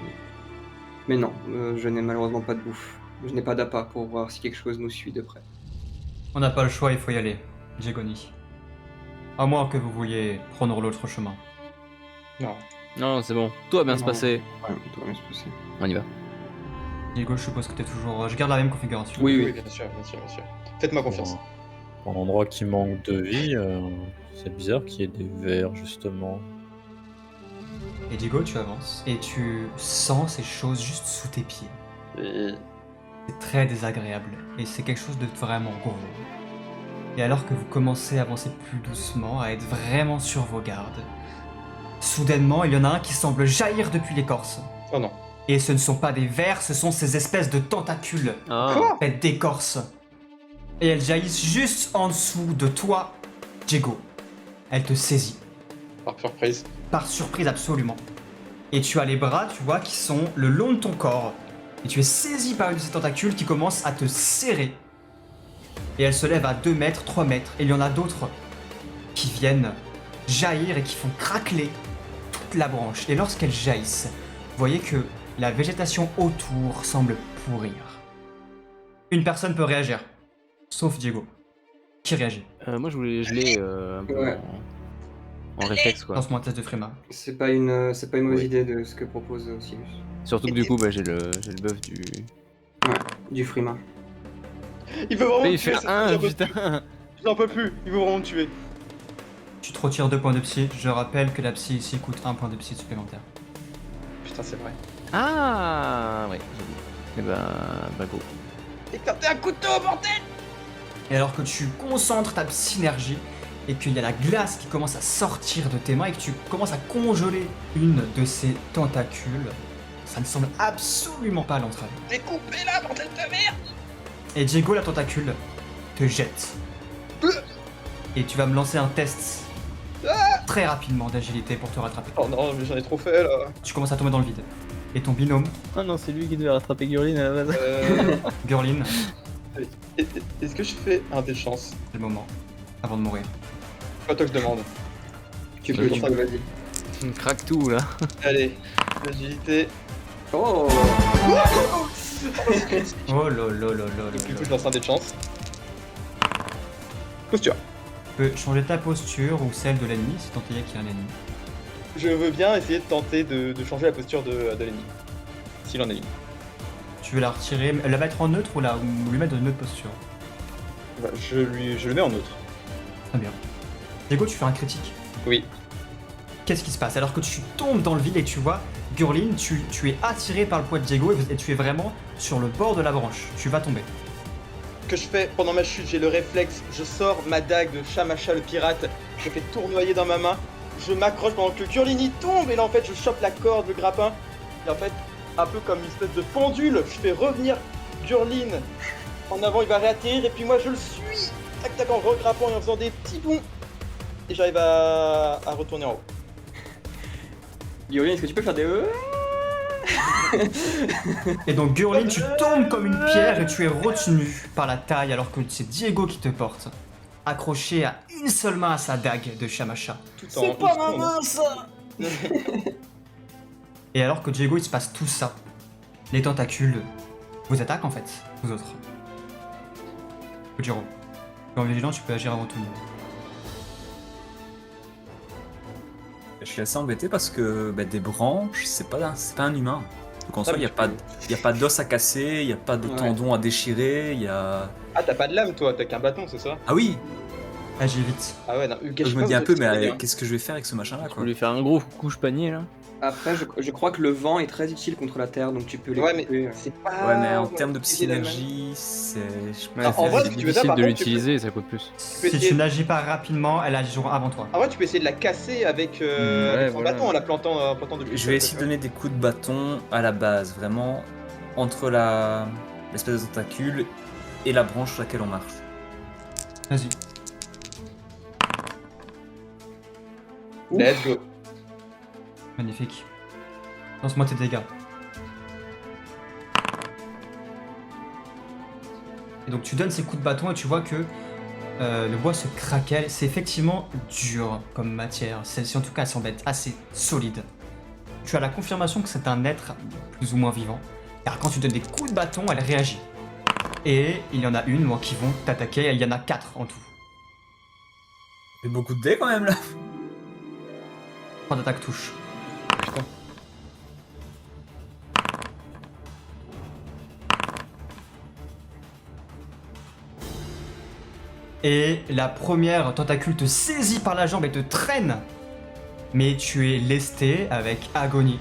Mais non, je n'ai malheureusement pas de bouffe. Je n'ai pas d'appât pour voir si quelque chose nous suit de près. On n'a pas le choix, il faut y aller, Diegoni. À moins que vous vouliez prendre l'autre chemin. Non. Non, c'est bon. Tout va bien se Non. passer. Ouais, tout va bien se passer. On y va. Diego, je suppose que t'es toujours... Je garde la même configuration. Oui. Bien sûr. Faites-moi confiance. Pour un endroit qui manque de vie, c'est bizarre qu'il y ait des vers, justement. Et Diego, tu avances et tu sens ces choses juste sous tes pieds. Et... C'est très désagréable et c'est quelque chose de vraiment gros. Et alors que vous commencez à avancer plus doucement, à être vraiment sur vos gardes, soudainement il y en a un qui semble jaillir depuis l'écorce. Oh non. Et ce ne sont pas des vers, ce sont ces espèces de tentacules Ah, faites d'écorce. Et elles jaillissent juste en dessous de toi, Diego. Elle te saisit. Par surprise. Par surprise absolument. Et tu as les bras, tu vois, qui sont le long de ton corps. Et tu es saisi par une de ces tentacules qui commence à te serrer. Et elle se lève à 2 mètres, 3 mètres. Et il y en a d'autres qui viennent jaillir et qui font craqueler toute la branche. Et lorsqu'elles jaillissent, vous voyez que la végétation autour semble pourrir. Une personne peut réagir, sauf Diego. Qui réagit? moi je voulais geler un peu Ouais. en réflexe quoi. Lance-moi un test de frima. C'est pas une mauvaise Oui. idée de ce que propose Sirius. Surtout que du coup, bah, j'ai le buff du. Du frima. Il veut vraiment Mais me il tuer, fait ça, un, j'en peux putain. plus. J'en peux plus. Il veut vraiment me tuer. Tu te retires 2 points de psy. Je rappelle que la psy ici coûte 1 point de psy supplémentaire. Putain, c'est vrai. Ah, ouais, j'ai vu. Et bah go. Écartez un couteau, bordel! Et alors que tu concentres ta synergie et qu'il y a la glace qui commence à sortir de tes mains et que tu commences à congeler une de ces tentacules, ça ne semble absolument pas l'entraver. Découpez-la, bordel de merde! Et Diego, la tentacule, te jette. Et tu vas me lancer un test très rapidement d'agilité pour te rattraper. Oh non, mais j'en ai trop fait là. Tu commences à tomber dans le vide. Et ton binôme, Ah non, c'est lui qui devait rattraper Gurlin à la base. Gurlin, Est-ce que je fais un des chances? c'est le moment, avant de mourir. C'est pas toi que je demande. Tu Bah, peux, tu tu peux, vas-y. On craque tout là. Allez, l'agilité. Oh Oh lolo. Du coup, je lance un des chances. Posture. Tu peux changer ta posture ou celle de l'ennemi si tant est qu'il y a un ennemi. Je veux bien essayer de tenter de changer la posture de l'ennemi. S'il en est une. Tu veux la retirer, la mettre en neutre ou lui mettre dans une autre posture? Bah, je le mets en neutre. Très bien. Diego, tu fais un critique. Oui. Qu'est-ce qui se passe? Alors que tu tombes dans le vide et tu vois, Gurlin, tu es attiré par le poids de Diego et tu es vraiment sur le bord de la branche. Tu vas tomber. Que je fais pendant ma chute, j'ai le réflexe, je sors ma dague de Shamacha le pirate, je fais tournoyer dans ma main, je m'accroche pendant que Gurlin tombe et là en fait je chope la corde, le grappin, et en fait, un peu comme une espèce de pendule, je fais revenir Gurlin en avant, il va réatterrir et puis moi je le suis, tac tac en regrappant et en faisant des petits bonds, et j'arrive à retourner en haut. Yolien, est-ce que tu peux faire des Et donc Gurlin, tu tombes comme une pierre et tu es retenu par la taille alors que c'est Diego qui te porte, accroché à une seule main à sa dague de Shamacha. Tout en une seconde. ça Et alors que Diego, il se passe tout ça, les tentacules vous attaquent en fait, vous autres. Kojiro, tu es en vigilant, tu peux agir avant tout le monde. Je suis assez embêté parce que des branches, c'est pas un humain. Donc en soi, mais il n'y a pas d'os à casser, il n'y a pas de Ouais. tendon à déchirer, il y a... Ah t'as pas de lame toi, t'as qu'un bâton c'est ça? Ah oui. Agis vite. Ah ouais non, Je me dis un peu, mais qu'est-ce que je vais faire avec ce machin-là, Je quoi? voulais faire un gros couche panier là. Après, je crois que le vent est très utile contre la terre, donc tu peux les Ouais mais couper. c'est pas... Ouais, mais en termes de utiliser la main. psychologie, c'est... Ouais, en vrai, c'est si tu veux ça, difficile par de contre, tu l'utiliser et ça coûte plus. peux Si essayer- tu n'agis pas rapidement, elles agiront avant toi. En vrai, tu peux essayer de la casser avec, Ouais, avec son voilà. bâton en la plantant depuis. Je vais essayer de donner des coups de bâton à la base, vraiment, entre l'espèce de tentacule et la branche sur laquelle on marche. Vas-y. Let's go. Magnifique. Lance-moi tes dégâts. Et donc tu donnes ces coups de bâton et tu vois que le bois se craquelle. C'est effectivement dur comme matière. Celle-ci en tout cas semble être assez solide. Tu as la confirmation que c'est un être plus ou moins vivant. Car quand tu donnes des coups de bâton, elle réagit. Et il y en a une, moi, qui vont t'attaquer. Il y en a 4 en tout. C'est beaucoup de dés quand même là. 3 d'attaque touche. Putain. Et la première tentacule te saisit par la jambe et te traîne. Mais tu es lesté avec Agonie.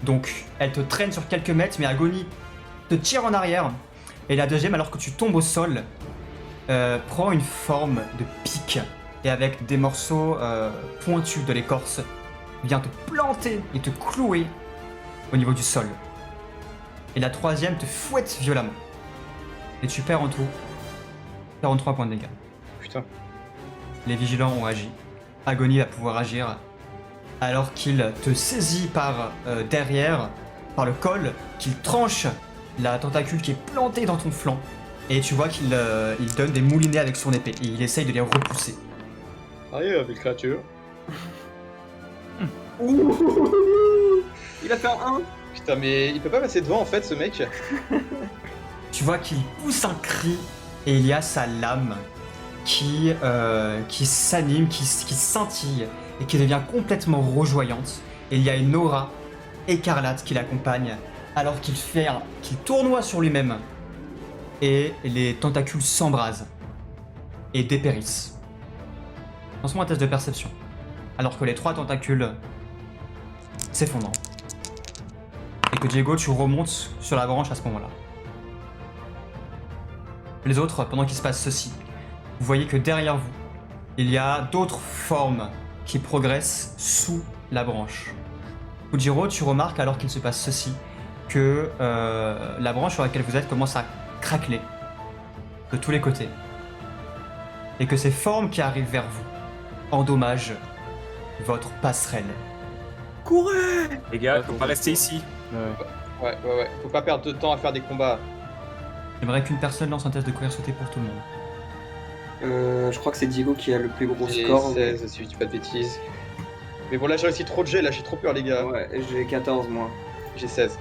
Donc elle te traîne sur quelques mètres, mais Agonie te tire en arrière. Et la deuxième, alors que tu tombes au sol, prend une forme de pic. Et avec des morceaux pointus de l'écorce, vient te planter et te clouer au niveau du sol. Et la troisième te fouette violemment. Et tu perds en tout 43 points de dégâts. Putain. Les vigilants ont agi. Agonie va pouvoir agir alors qu'il te saisit par derrière, par le col, qu'il tranche la tentacule qui est plantée dans ton flanc. Et tu vois qu'il il donne des moulinets avec son épée et il essaye de les repousser. Allez, belle créature. Ouh. Il a fait un 1. Putain, mais il peut pas passer devant en fait, ce mec. Tu vois qu'il pousse un cri et il y a sa lame qui s'anime, qui scintille et qui devient complètement rougeoyante. Et il y a une aura écarlate qui l'accompagne alors qu'il tournoie sur lui-même. Et les tentacules s'embrasent et dépérissent. Lance-moi un test de perception. Alors que les 3 tentacules s'effondrent. Et que Diego, tu remontes sur la branche à ce moment-là. Les autres, pendant qu'il se passe ceci, vous voyez que derrière vous, il y a d'autres formes qui progressent sous la branche. Fujiro, tu remarques alors qu'il se passe ceci, que la branche sur laquelle vous êtes commence à craqueler de tous les côtés. Et que ces formes qui arrivent vers vous endommagent votre passerelle. Courez les gars, faut pas rester ici. Ouais. Faut pas perdre de temps à faire des combats. J'aimerais qu'une personne lance un test de courir sauter pour tout le monde. Je crois que c'est Diego qui a le plus gros J'ai score. 16, si je dis pas de bêtises. Mais bon, là j'ai aussi trop de jet, là j'ai trop peur, les gars. Ouais, j'ai 14 moi. J'ai 16.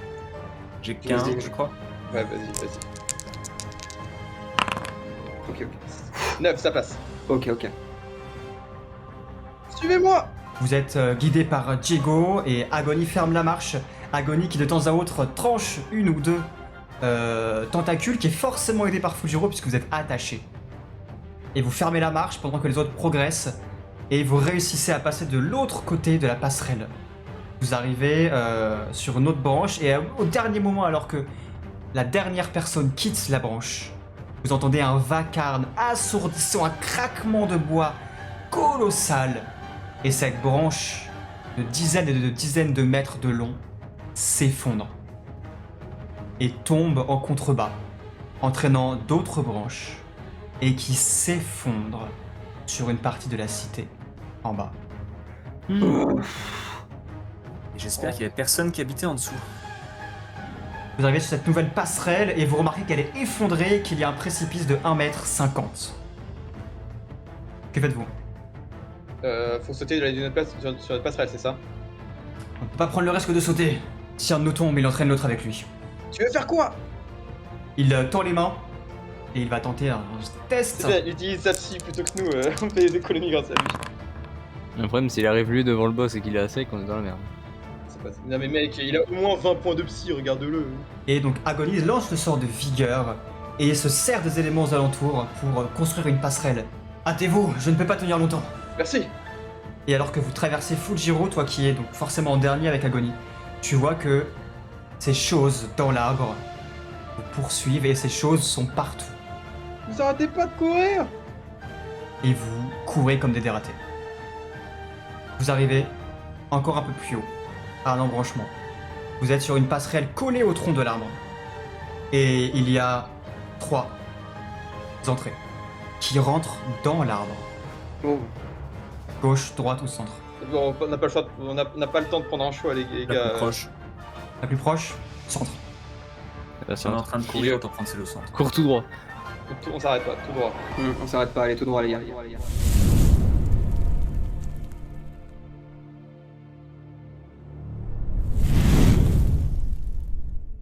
J'ai 15, Vas-y. je crois. Ouais, vas-y. Ok. 9, ça passe. Ok. Suivez-moi. Vous êtes guidé par Diego et Agonie ferme la marche. Agonie qui de temps à autre tranche une ou deux tentacules, qui est forcément aidé par Fujiro puisque vous êtes attachés. Et vous fermez la marche pendant que les autres progressent et vous réussissez à passer de l'autre côté de la passerelle. Vous arrivez sur une autre branche et au dernier moment, alors que la dernière personne quitte la branche, vous entendez un vacarme assourdissant, un craquement de bois colossal. Et cette branche de dizaines et de dizaines de mètres de long s'effondre et tombe en contrebas, entraînant d'autres branches et qui s'effondrent sur une partie de la cité en bas. Et j'espère qu'il y avait personne qui habitait en dessous. Vous arrivez sur cette nouvelle passerelle et vous remarquez qu'elle est effondrée, qu'il y a un précipice de 1,50 m. Que faites-vous? Faut sauter de notre place sur notre passerelle, c'est ça? On ne peut pas prendre le risque de sauter. Si un de nous tombe, il entraîne l'autre avec lui. Tu veux faire quoi? Il tend les mains et il va tenter un test. C'est bien, utilise sa psy plutôt que nous, on fait des économies grâce à lui. Le problème, s'il arrive lui devant le boss et qu'il est à sec, on est dans la merde. C'est pas... Non mais mec, il a au moins 20 points de psy, regarde-le. Et donc Agonie lance le sort de vigueur et se sert des éléments aux alentours pour construire une passerelle. Hâtez-vous, je ne peux pas tenir longtemps. Merci. Et alors que vous traversez Fujiro, toi qui es donc forcément en dernier avec Agonie, tu vois que ces choses dans l'arbre vous poursuivent et ces choses sont partout. Vous arrêtez pas de courir. Et vous courez comme des dératés. Vous arrivez encore un peu plus haut, à un embranchement. Vous êtes sur une passerelle collée au tronc de l'arbre. Et il y a 3 entrées qui rentrent dans l'arbre. Oh. Gauche, droite ou centre. Bon, on n'a pas le choix, on n'a pas le temps de prendre un choix, les La gars. plus proche. La plus proche, centre. Là, Si c'est on est un en train de courir, autant prendre c'est le centre. cours tout droit. On s'arrête pas, tout droit. On s'arrête pas, allez tout droit les gars.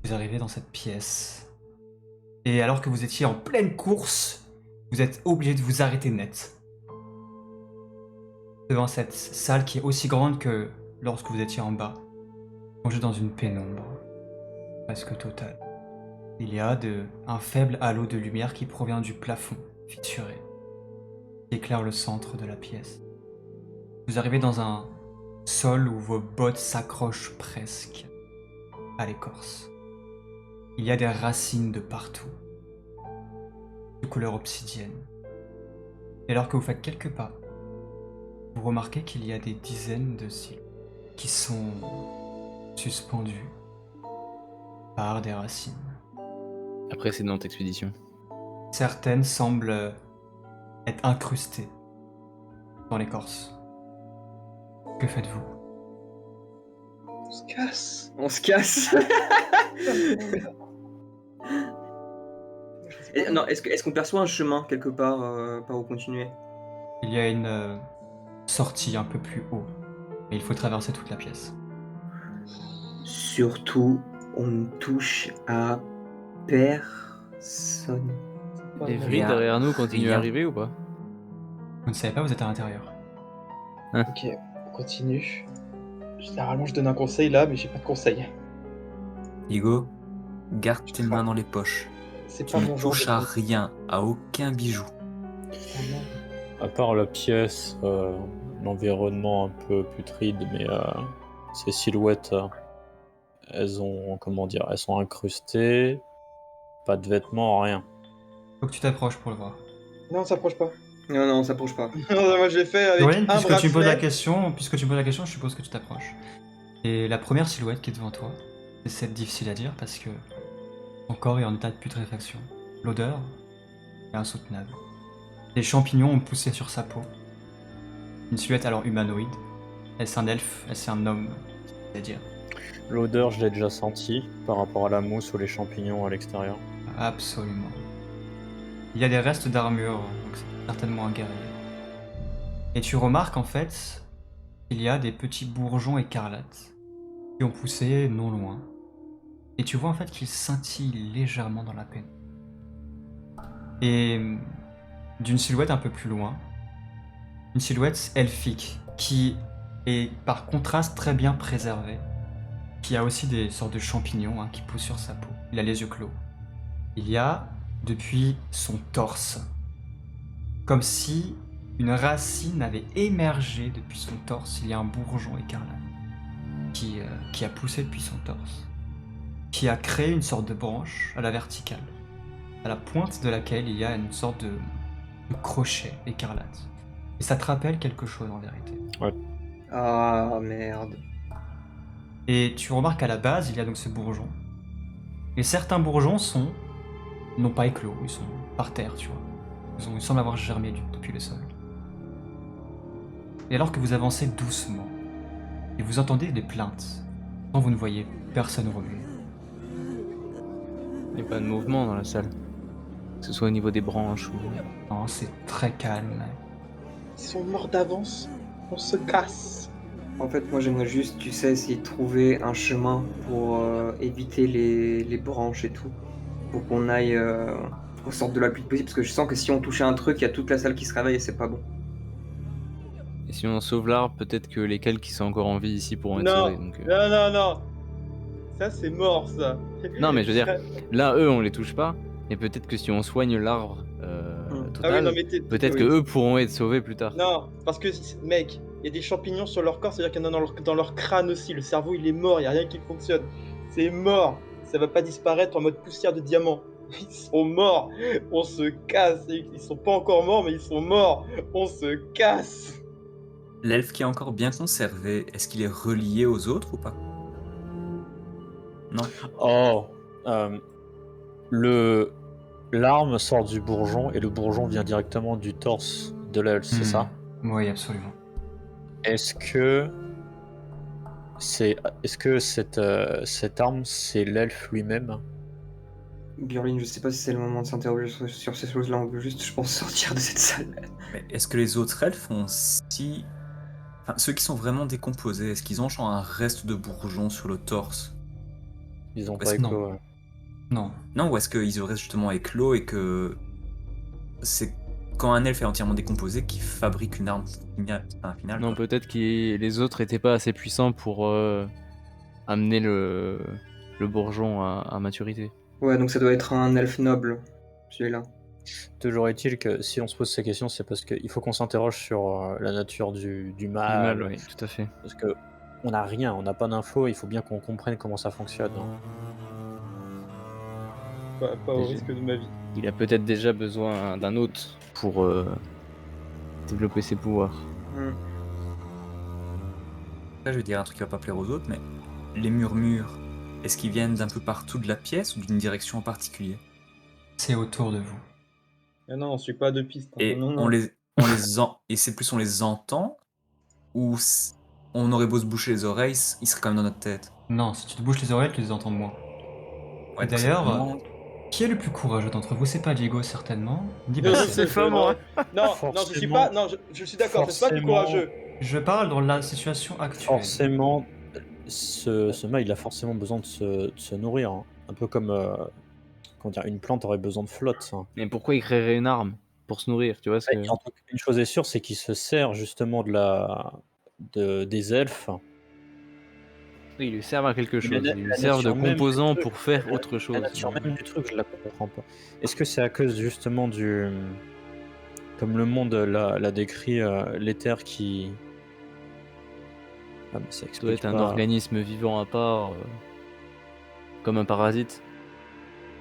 Vous arrivez dans cette pièce. Et alors que vous étiez en pleine course, vous êtes obligé de vous arrêter net. Devant cette salle qui est aussi grande que lorsque vous étiez en bas. Plongé dans une pénombre. Presque totale. Il y a un faible halo de lumière qui provient du plafond, fissuré, qui éclaire le centre de la pièce. Vous arrivez dans un sol où vos bottes s'accrochent presque à l'écorce. Il y a des racines de partout, de couleur obsidienne. Et alors que vous faites quelques pas, vous remarquez qu'il y a des dizaines de cils qui sont suspendus par des racines. La précédente expédition. Certaines semblent être incrustées dans l'écorce. Que faites-vous? On se casse. On se casse. Non, est-ce qu'on perçoit un chemin quelque part par où continuer? Il y a une sortie un peu plus haut, mais il faut traverser toute la pièce. Surtout, on ne touche à personne. Les Rien. vrilles derrière nous continuent à Rien. arriver ou pas? Vous ne savez pas, vous êtes à l'intérieur. Ok, on continue. Généralement, je donne un conseil là, mais j'ai pas de conseil. Igo, garde tes mains dans les poches. C'est Tu pas ne mon genre de touches à truc. rien, à aucun bijou. À part la pièce, l'environnement un peu putride, mais ces silhouettes, elles ont, comment dire, elles sont incrustées, pas de vêtements, rien. Faut que tu t'approches pour le voir. Non, on s'approche pas. Non, on s'approche pas. Non, moi je l'ai fait avec Dorian, un puisque tu me poses la bracelet. question, je suppose que tu t'approches. Et la première silhouette qui est devant toi, c'est difficile à dire parce que son corps est en état de putréfaction. L'odeur est insoutenable. Des champignons ont poussé sur sa peau. Une silhouette alors humanoïde. Est-ce un elfe? Est-ce un homme? C'est-à-dire L'odeur, je l'ai déjà sentie par rapport à la mousse ou les champignons à l'extérieur. absolument. Il y a des restes d'armure, donc c'est certainement un guerrier. Et tu remarques en fait qu'il y a des petits bourgeons écarlates qui ont poussé non loin. Et tu vois en fait qu'ils scintillent légèrement dans la pénombre. Et d'une silhouette un peu plus loin, une silhouette elfique qui est par contraste très bien préservée, qui a aussi des sortes de champignons qui poussent sur sa peau. Il a les yeux clos. Il y a, depuis son torse, comme si une racine avait émergé depuis son torse. Il y a un bourgeon écarlate qui a poussé depuis son torse, qui a créé une sorte de branche à la verticale, à la pointe de laquelle il y a une sorte de crochet écarlate. Et ça te rappelle quelque chose en vérité. Ah merde. Et tu remarques qu'à la base, il y a donc ce bourgeon. Et certains bourgeons n'ont pas éclos, ils sont par terre, tu vois. Ils semblent avoir germé depuis le sol. Et alors que vous avancez doucement, et vous entendez des plaintes, quand vous ne voyez personne remuer. Il n'y a pas de mouvement dans la salle. Que ce soit au niveau des branches ou... Non, c'est très calme. Ils sont morts d'avance. On se casse. En fait, moi j'aimerais juste, tu sais, essayer de trouver un chemin pour éviter les branches et tout. Pour qu'on aille au centre de la pluie possible. Parce que je sens que si on touchait un truc, il y a toute la salle qui se réveille et c'est pas bon. Et si on sauve l'arbre, peut-être que les quelques qui sont encore en vie ici pourront être Non, sauvés. Donc, non. Ça, c'est mort, ça. Non, mais je veux dire, là, eux, on les touche pas. Et peut-être que si on soigne l'arbre total, Ah oui, non, mais peut-être que eux pourront être sauvés plus tard. Non, parce que, mec, il y a des champignons sur leur corps, c'est-à-dire qu'il y en a dans leur crâne aussi. Le cerveau, il est mort, il n'y a rien qui fonctionne. C'est mort. Ça va pas disparaître en mode poussière de diamant. Ils sont morts. On se casse. Ils sont pas encore morts, mais ils sont morts. On se casse. L'elfe qui est encore bien conservé, est-ce qu'il est relié aux autres ou pas? Non. Oh, l'arme sort du bourgeon et le bourgeon vient directement du torse de l'elfe, c'est ça? Oui, absolument. Est-ce que cette arme, c'est l'elfe lui-même? Burlin, je sais pas si c'est le moment de s'interroger sur ces choses-là, on veut juste, je pense, sortir de cette salle. Mais est-ce que les autres elfes ont si... Enfin, ceux qui sont vraiment décomposés, est-ce qu'ils ont genre un reste de bourgeon sur le torse? Ils ont Parce pas que éclos. Ouais. Non. Non, ou est-ce qu'ils restent justement éclos et que c'est quand un elfe est entièrement décomposé qu'il fabrique une arme finale Non, quoi. peut-être que les autres étaient pas assez puissants pour amener le bourgeon à maturité. Ouais, donc ça doit être un elfe noble, celui-là. Toujours est-il que si on se pose ces questions, c'est parce qu'il faut qu'on s'interroge sur la nature du Du mal. mal, oui, tout à fait. Parce que on n'a rien, on n'a pas d'infos, il faut bien qu'on comprenne comment ça fonctionne. Pas au Déjà. risque de ma vie. Il a peut-être déjà besoin d'un hôte pour développer ses pouvoirs. Là, je vais dire un truc qui va pas plaire aux autres, mais les murmures, est-ce qu'ils viennent d'un peu partout de la pièce ou d'une direction en particulier? C'est autour de vous. Ah non, on suit pas de piste. Hein. Et Non, non. on les et c'est plus on les entend ou on aurait beau se boucher les oreilles, ils seraient quand même dans notre tête. Non, si tu te bouches les oreilles, tu les entends moins. Ouais, Et donc c'est d'ailleurs, vraiment- qui est le plus courageux d'entre vous? C'est pas Diego, certainement. Ni Non, Bastien. c'est pas moi. Non, non, je suis pas. Forcément. Non, je suis d'accord. Je suis pas plus Forcément. courageux. Je parle dans la situation actuelle. Forcément, ce mâle, il a forcément besoin de se nourrir. Hein. Un peu comme comment dire, une plante aurait besoin de flotte. Hein. Mais pourquoi il créerait une arme? Pour se nourrir, tu vois ce que... En tout cas, une chose est sûre, c'est qu'il se sert justement des elfes. Oui, ils lui servent à quelque Mais chose. la Ils lui servent de nature même du composant truc, pour faire la- autre chose. La nature même du truc, je la comprends pas. Est-ce que c'est à cause justement du... Comme le monde l'a décrit, l'éther qui... Ah, mais ça Ça doit explique être un pas. organisme vivant à part, comme un parasite.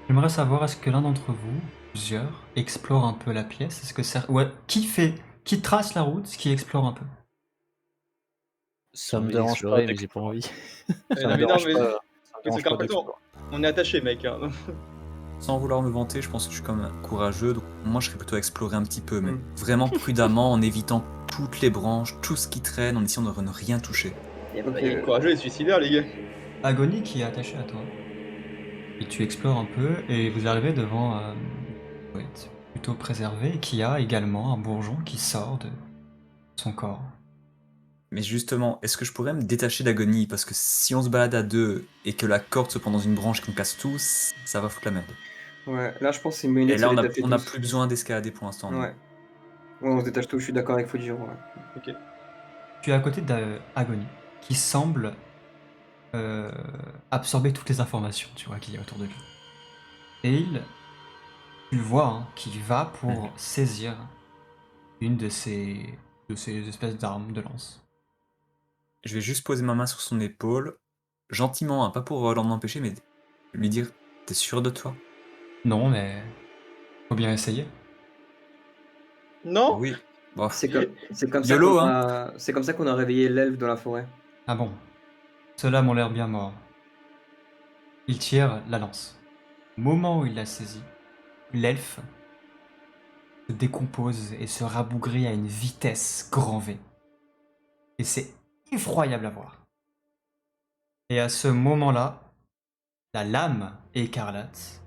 J'aimerais savoir, est-ce que l'un d'entre vous, plusieurs, explore un peu la pièce? Est-ce que ça... Ouais, qui trace la route, qui explore un peu? Ça J'ai me envie dérange pas d'explorer, mais j'ai pas envie. Ça Non, me mais dérange non, mais- pas. Ça me C'est dérange qu'en pas fait, d'explorer. on est attaché, mec. Hein. Sans vouloir me vanter, je pense que je suis quand même courageux, donc moi je serais plutôt à explorer un petit peu, mais Mm. vraiment prudemment, en évitant toutes les branches, tout ce qui traîne, en essayant de ne rien toucher. Ok. Courageux et suicidaire, les gars. Agonie qui est attaché à toi. Et tu explores un peu et vous arrivez devant un poète plutôt préservé qui a également un bourgeon qui sort de son corps. Mais justement, est-ce que je pourrais me détacher d'Agonie? Parce que si on se balade à deux et que la corde se prend dans une branche et qu'on casse tous, ça va foutre la merde. Ouais, là je pense que c'est mieux de Et se là, détacher on n'a tous. plus besoin d'escalader pour l'instant. non. Ouais. Ouais, on se détache tous, je suis d'accord avec Fujiro. Ouais. Ok. Tu es à côté d'Agonie qui semble absorber toutes les informations, tu vois, qu'il y a autour de lui. Et tu le vois, hein, qui va pour saisir une de ces espèces d'armes de lance. Je vais juste poser ma main sur son épaule, gentiment, hein, pas pour l'en empêcher, mais lui dire, t'es sûr de toi? Non, mais faut bien essayer. Non. Oui. Bon, C'est comme ça YOLO, qu'on hein. c'est comme ça qu'on a réveillé l'elfe dans la forêt. Ah bon, ceux-là m'ont l'air bien morts. Il tire la lance. Au moment où il l'a saisie, l'elfe se décompose et se rabougrit à une vitesse grand V. Et c'est effroyable à voir. Et à ce moment-là, la lame écarlate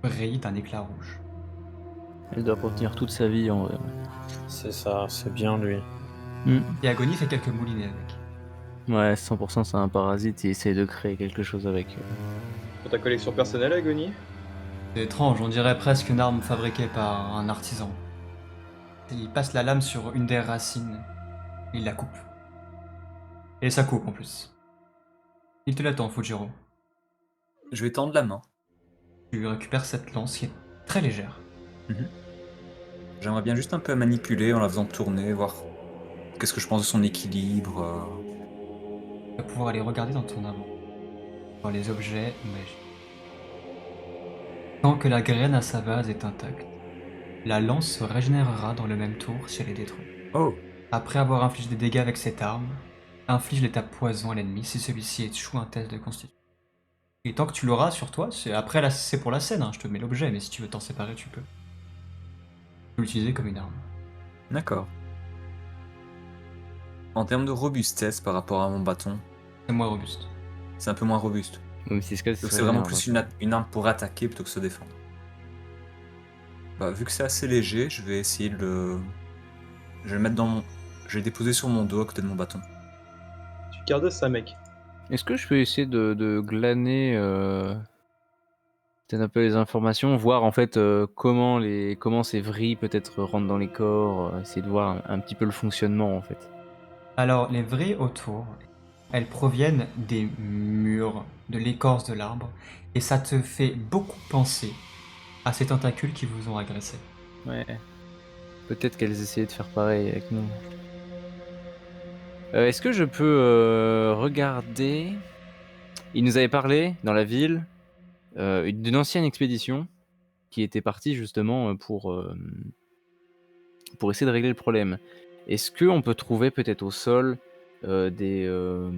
brille d'un éclat rouge. Elle doit retenir toute sa vie en vrai. C'est ça, c'est bien lui. Et Agonie fait quelques moulinets avec. Ouais, 100% c'est un parasite et essaie de créer quelque chose avec. Pour ta collection personnelle, Agonie. C'est étrange, on dirait presque une arme fabriquée par un artisan. Il passe la lame sur une des racines, il la coupe. Et ça coupe en plus. Il te l'attend, Fujiro. Je vais tendre la main. Tu récupères cette lance qui est très légère. J'aimerais bien juste un peu la manipuler en la faisant tourner, voir qu'est-ce que je pense de son équilibre. Tu vas pouvoir aller regarder dans ton avant. Voir les objets magiques. Tant que la graine à sa base est intacte, la lance se régénérera dans le même tour si elle est détruite. Oh, Après avoir infligé des dégâts avec cette arme, inflige l'état poison à l'ennemi si celui-ci échoue un test de constitution. Et tant que tu l'auras sur toi, après là c'est pour la scène, hein, je te mets l'objet, mais si tu veux t'en séparer, tu peux. Tu peux l'utiliser comme une arme. d'accord. En termes de robustesse par rapport à mon bâton, C'est moins robuste. c'est un peu moins robuste. Même si ce cas, Donc c'est vraiment plus une arme pour attaquer plutôt que se défendre. Bah, vu que c'est assez léger, je vais essayer de le... Je vais le mettre dans mon... Je vais le déposer sur mon dos à côté de mon bâton. Tu gardes ça, mec. Est-ce que je peux essayer de glaner peut-être un peu les informations, voir en fait comment ces vrilles peut-être rentrent dans les corps, essayer de voir un petit peu le fonctionnement en fait. Alors, les vrilles autour, elles proviennent des murs, de l'écorce de l'arbre, et ça te fait beaucoup penser à ces tentacules qui vous ont agressé. Ouais. Peut-être qu'elles essayaient de faire pareil avec nous. Est-ce que je peux regarder... Il nous avait parlé dans la ville d'une ancienne expédition qui était partie justement pour essayer de régler le problème. Est-ce qu'on peut trouver peut-être au sol je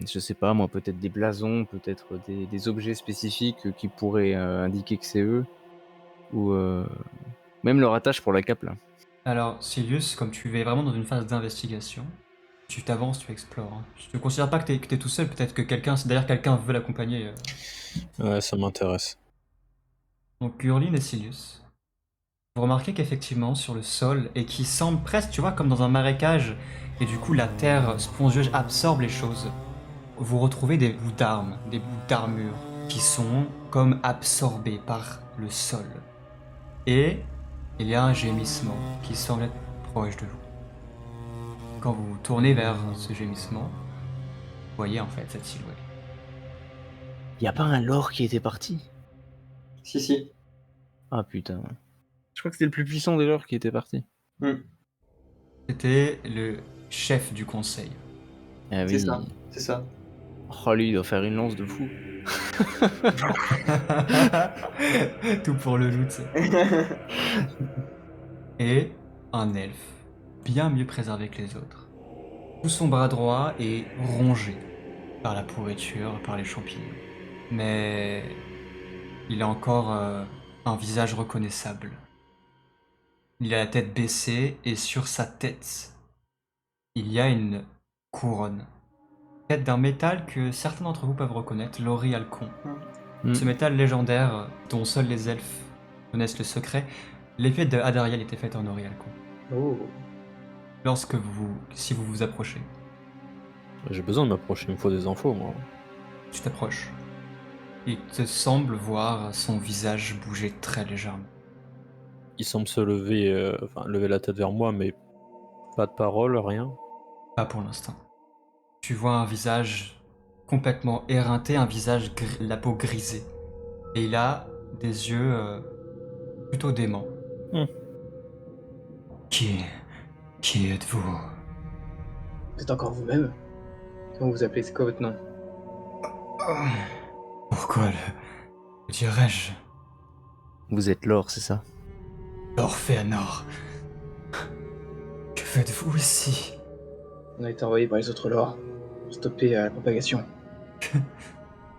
sais pas moi, peut-être des blasons, peut-être des objets spécifiques qui pourraient indiquer que c'est eux, ou même leur attache pour la cape là. Alors, Silius, comme tu es vraiment dans une phase d'investigation, tu t'avances, tu explores. Hein. Je ne considère pas que t'es tout seul, peut-être que d'ailleurs quelqu'un veut l'accompagner. Ouais, ça m'intéresse. Donc, Urline et Silius, vous remarquez qu'effectivement, sur le sol, et qui semble presque, tu vois, comme dans un marécage, et du coup la terre spongieuse absorbe les choses, vous retrouvez des bouts d'armes, des bouts d'armure, qui sont comme absorbés par le sol. Et il y a un gémissement qui semble être proche de vous. Quand vous vous tournez vers ce gémissement, vous voyez en fait cette silhouette. Y a pas un lore qui était parti? Si. Ah putain. Je crois que c'était le plus puissant des lores qui était parti. C'était le chef du conseil. Ah oui. C'est ça. Oh lui, il doit faire une lance de fou. Tout pour le loot. Et un elfe, bien mieux préservé que les autres. Tout son bras droit est rongé par la pourriture, par les champignons. Mais il a encore un visage reconnaissable. Il a la tête baissée et sur sa tête, il y a une couronne. Faite d'un métal que certains d'entre vous peuvent reconnaître, l'Orialcon. Ce métal légendaire dont seuls les elfes connaissent le secret, l'épée de Adariel était faite en Orialcon. Oh. Si vous vous approchez, J'ai besoin de m'approcher, il me faut des infos, moi. tu t'approches. Il te semble voir son visage bouger très légèrement. Il semble se lever, lever la tête vers moi, mais pas de parole, rien. Pas pour l'instant. Tu vois un visage complètement éreinté, un visage la peau grisée. Et il a des yeux plutôt déments. Qui êtes-vous? Vous êtes encore vous-même? Comment vous appelez? C'est quoi votre nom? Pourquoi le dirais-je? Vous êtes l'or, c'est ça? Orphéanor. Que faites-vous ici? On a été envoyé par les autres lords pour stopper la propagation.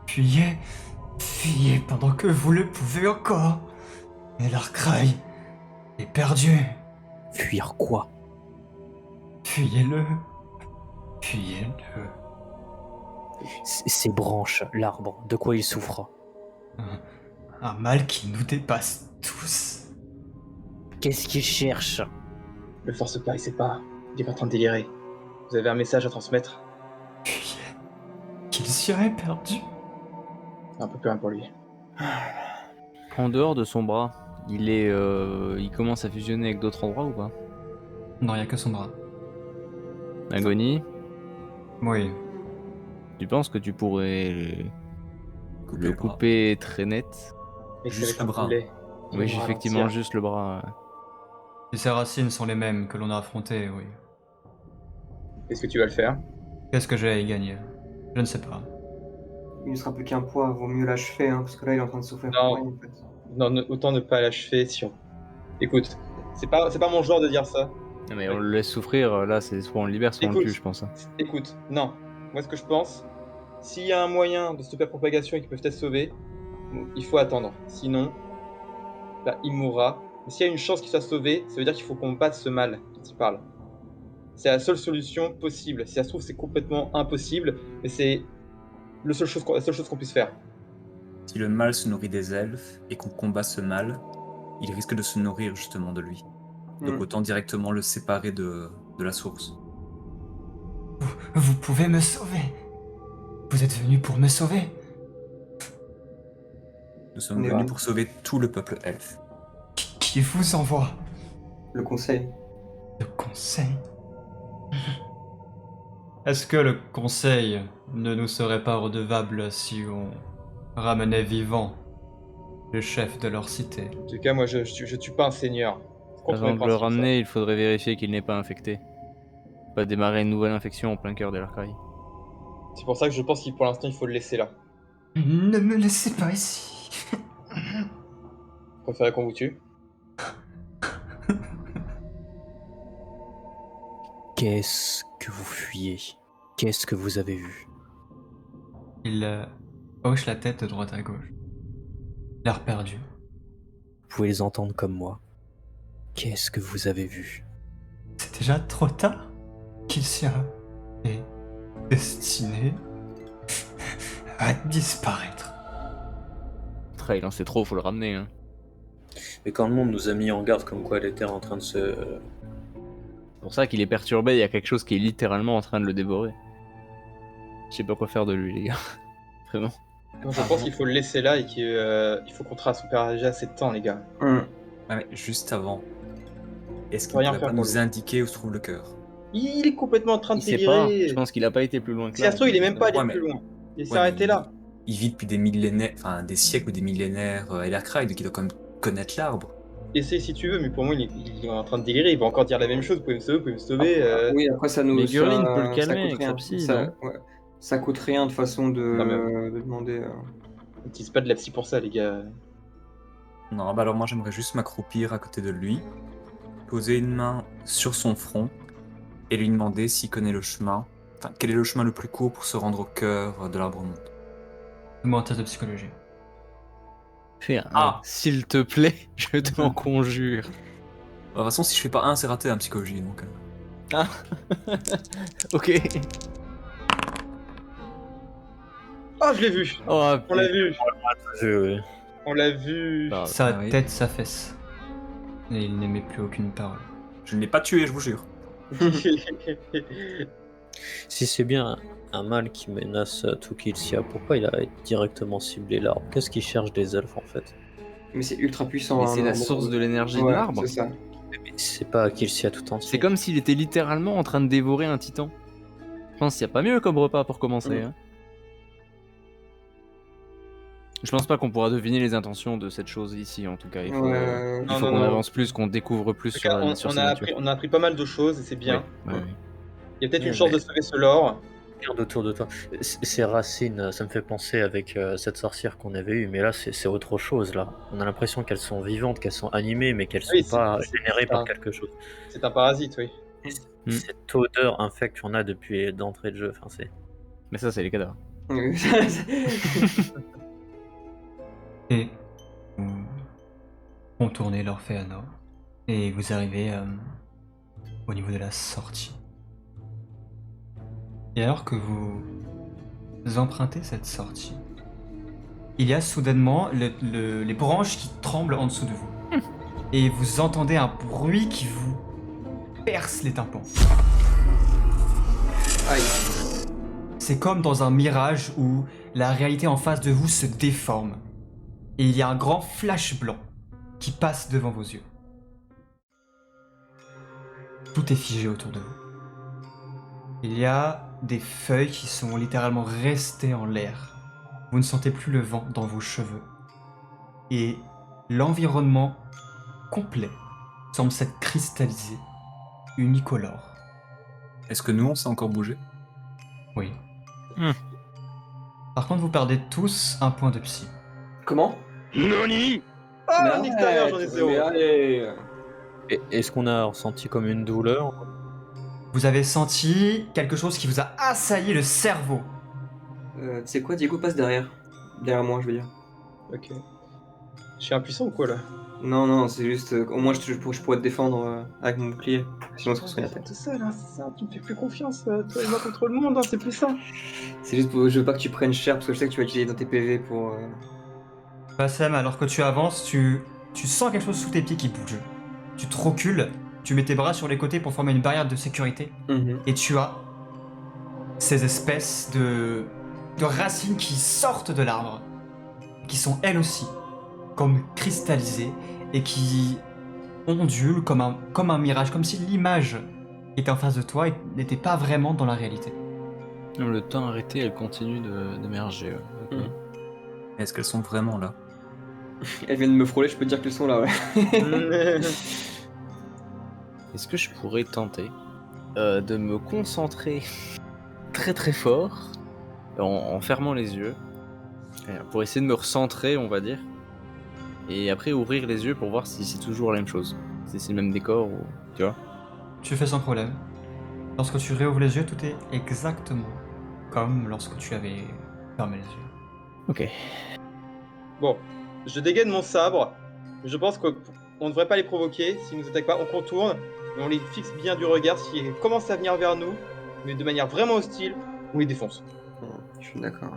Fuyez pendant que vous le pouvez encore. Et Larkraï est perdu. Fuir quoi? Fuyez-le. Ces branches, l'arbre, de quoi il souffre? Un mal qui nous dépasse tous. Qu'est-ce qu'il cherche? Le force pas, il sait pas. Il est en train de délirer. Vous avez un message à transmettre? Fuyez. Qu'il serait perdu. Un peu plus loin pour lui. En dehors de son bras, il commence à fusionner avec d'autres endroits ou pas? Non, il n'y a que son bras. Agonie, Oui. tu penses que tu pourrais le bras. couper très net? Mais Juste avec le un bras. boulet. Ils Oui, vont effectivement, ralentir. juste le bras. Si ses racines sont les mêmes que l'on a affrontées, oui. Qu'est-ce que tu vas le faire? Qu'est-ce que j'ai à y gagner? Je ne sais pas. Il ne sera plus qu'un poids, vaut mieux l'achever, hein, parce que là il est en train de souffrir Non. pour rien en fait. Non, autant ne pas l'achever si on... Écoute, c'est pas mon genre de dire ça. Non, mais on le laisse souffrir, là, c'est soit on le libère, soit on le Écoute. tue, je pense. Hein. Écoute, non. Moi, ce que je pense, s'il y a un moyen de stopper la propagation et qu'ils peuvent être sauvés, il faut attendre. Sinon, là, il mourra. Mais s'il y a une chance qu'il soit sauvé, ça veut dire qu'il faut qu'on batte ce mal dont il parle. C'est la seule solution possible. Si ça se trouve, c'est complètement impossible, mais c'est la seule chose qu'on puisse faire. Si le mal se nourrit des elfes et qu'on combat ce mal, il risque de se nourrir justement de lui. Donc autant directement le séparer de la source. Vous pouvez me sauver. Vous êtes venu pour me sauver. Nous sommes On est venus là. pour sauver tout le peuple elfe. Qui vous envoie? Le conseil. Le conseil. Est-ce que le conseil ne nous serait pas redevable si on ramenait vivant le chef de leur cité? En tout cas, moi, je tue pas un seigneur. C'est contre mes Avant de le principes, ça. ramener, il faudrait vérifier qu'il n'est pas infecté. Pas démarrer une nouvelle infection en plein cœur de l'Arcaï. C'est pour ça que je pense qu'il pour l'instant, il faut le laisser là. Ne me laissez pas ici. Vous préférez qu'on vous tue? Qu'est-ce que vous fuyez? Qu'est-ce que vous avez vu? Il hoche la tête de droite à gauche. L'air perdu. Vous pouvez les entendre comme moi. Qu'est-ce que vous avez vu? C'est déjà trop tard. Kilcia est destiné à disparaître. Il en sait trop, faut le ramener. Hein. Mais quand le monde nous a mis en garde comme quoi elle était en train de se... C'est pour ça qu'il est perturbé, il y a quelque chose qui est littéralement en train de le dévorer. Je sais pas quoi faire de lui, les gars. Vraiment. Non, je pense qu'il faut le laisser là et qu'il faut qu'on trace son père déjà assez de temps, les gars. Ouais, mais juste avant, est-ce qu'il Rien pourrait faire pas pour nous lui. indiquer où se trouve le cœur? Il est complètement en train de Il sait pas, délirer. je pense qu'il a pas été plus loin que Si là. ça se trouve, il est même pas allé Ouais, mais- plus loin. Il s'est Ouais, arrêté mais là. Il vit depuis des millénaires, enfin des siècles ou des millénaires à Ellercraig, donc il doit quand même connaître l'arbre. Essaye si tu veux, mais pour moi, il est en train de délirer. Il va encore dire la même chose. Vous pouvez me sauver. Oui, après ça nous. Mais Gurlin ça- peut le calmer ça coûte avec sa rien. psy, ça, non ouais. Ça coûte rien de façon de, Non, mais- de demander. N'utilise pas de la psy pour ça, les gars. Non, bah alors moi j'aimerais juste m'accroupir à côté de lui, poser une main sur son front et lui demander s'il connaît le chemin. Enfin, quel est le chemin le plus court pour se rendre au cœur de l'arbre monde? Fais-moi un test de psychologie. Fais un. Ah. S'il te plaît, je t'en conjure. De toute façon, si je fais pas un, c'est raté en psychologie, donc... Ok. Ah, je l'ai vu. Oh, On l'a vu. Je... On l'a vu. Bah, Sa oui. tête s'affaisse. Et il n'aimait plus aucune parole. Je ne l'ai pas tué, je vous jure. Si c'est bien un mal qui menace tout Kilcia, pourquoi il a directement ciblé l'arbre? Qu'est-ce qu'il cherche des elfes en fait? Mais c'est ultra puissant. mais hein, c'est la non, source de l'énergie de Ouais, l'arbre. C'est ça. Mais c'est pas Kilcia tout entier. C'est comme s'il était littéralement en train de dévorer un titan. Je pense qu'il n'y a pas mieux comme repas pour commencer. Mm. Hein. Je pense pas qu'on pourra deviner les intentions de cette chose ici, en tout cas. Il faut, Ouais. il Non, faut non, qu'on non. avance plus, qu'on découvre plus En tout sur, cas, sur on sa a nature. appris, on a appris pas mal de choses et c'est bien. Ouais, ouais. Il y a peut-être Ouais, une chance mais- de sauver ce lore. Regarde autour de toi. Ces racines, ça me fait penser avec cette sorcière qu'on avait eue, mais là c'est autre chose là. On a l'impression qu'elles sont vivantes, qu'elles sont animées, mais qu'elles sont Oui, pas c'est- générées c'est par un- quelque chose. C'est un parasite, oui. Mm. Cette odeur infecte qu'on a depuis d'entrée de jeu, enfin c'est... Mais ça, c'est les cadavres. Et vous contournez l'Orphéanor et vous arrivez au niveau de la sortie. Et alors que vous empruntez cette sortie, il y a soudainement les branches qui tremblent en dessous de vous. Et vous entendez un bruit qui vous perce les tympans. Aïe. C'est comme dans un mirage où la réalité en face de vous se déforme. Et il y a un grand flash blanc qui passe devant vos yeux. Tout est figé autour de vous. Il y a des feuilles qui sont littéralement restées en l'air. Vous ne sentez plus le vent dans vos cheveux. Et l'environnement complet semble s'être cristallisé, unicolore. Est-ce que nous, on sait encore bouger? Oui. Hmm. Par contre, vous perdez tous un point de psy. Comment? Ah, Mais en extérieur, arrête, j'en ai zéro. mais allez. Est-ce qu'on a ressenti comme une douleur? Vous avez senti quelque chose qui vous a assailli le cerveau. Tu sais quoi, Diego passe derrière. Derrière moi, je veux dire. Ok. Je suis impuissant ou quoi là? Non, c'est juste. Au moins, je pourrais te défendre avec mon bouclier. Sinon, on se reçoit la tête. Tout seul, hein, c'est ça. Tu me fais plus confiance, toi et moi contre le monde, hein, c'est plus ça. C'est juste je veux pas que tu prennes cher parce que je sais que tu vas utiliser dans tes PV pour. Bassem, alors que tu avances, tu sens quelque chose sous tes pieds qui bouge. Tu te recules, tu mets tes bras sur les côtés pour former une barrière de sécurité, et tu as ces espèces de racines qui sortent de l'arbre, qui sont elles aussi comme cristallisées et qui ondulent comme un mirage, comme si l'image qui était en face de toi n'était pas vraiment dans la réalité. Le temps arrêté, elle continue d'émerger. Ok. Est-ce qu'elles sont vraiment là? Elles viennent de me frôler, je peux te dire qu'elles sont là, ouais. Est-ce que je pourrais tenter de me concentrer très très fort en fermant les yeux pour essayer de me recentrer, on va dire, et après ouvrir les yeux pour voir si c'est toujours la même chose, si c'est le même décor ou tu vois. Tu fais sans problème. Lorsque tu réouvres les yeux, tout est exactement comme lorsque tu avais fermé les yeux. Ok. Bon, je dégaine mon sabre. Je pense qu'on ne devrait pas les provoquer. S'ils nous attaquent pas, on contourne et on les fixe bien du regard. S'ils commencent à venir vers nous, mais de manière vraiment hostile, on les défonce. Je suis d'accord.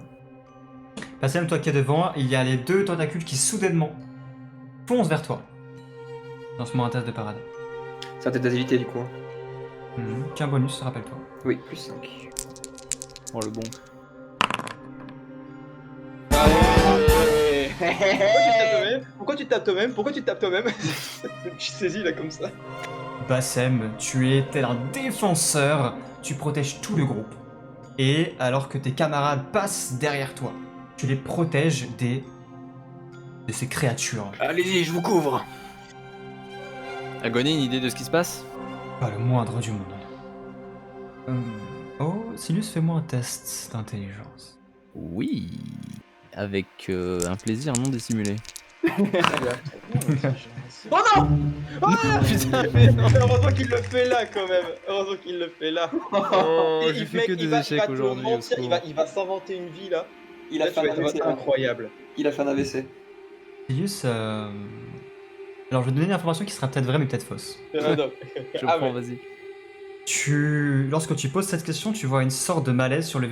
Bassem, toi qui es devant, il y a les deux tentacules qui soudainement foncent vers toi. Lance-moi un test de parade. C'est un tête d'agilité du coup. Hein. Tiens, bonus, rappelle-toi. Oui, plus 5. Oh le bon. Pourquoi tu tapes toi-même? Pourquoi tu tapes toi-même? Je suis saisi là comme ça. Bassem, tu es tel un défenseur, tu protèges tout le groupe. Et alors que tes camarades passent derrière toi, tu les protèges de ces créatures. Allez-y, je vous couvre. Agonie, une idée de ce qui se passe? Pas le moindre du monde. Oh, Sinus, fais-moi un test d'intelligence. Oui. Avec un plaisir non dissimulé. Oh non! Putain, mais non. Heureusement qu'il le fait là quand même. Heureusement qu'il le fait là. Oh, Et j'ai il- fait mec, que il des va échecs te aujourd'hui. mentir, au secours. il va s'inventer une vie là. Il a Là, fait un ça va AVC. être incroyable. Il a fait un AVC. Sinus, alors je vais te donner une information qui sera peut-être vraie mais peut-être fausse. Non. Je Ah prends, ouais. vas-y. Lorsque tu poses cette question, tu vois une sorte de malaise sur le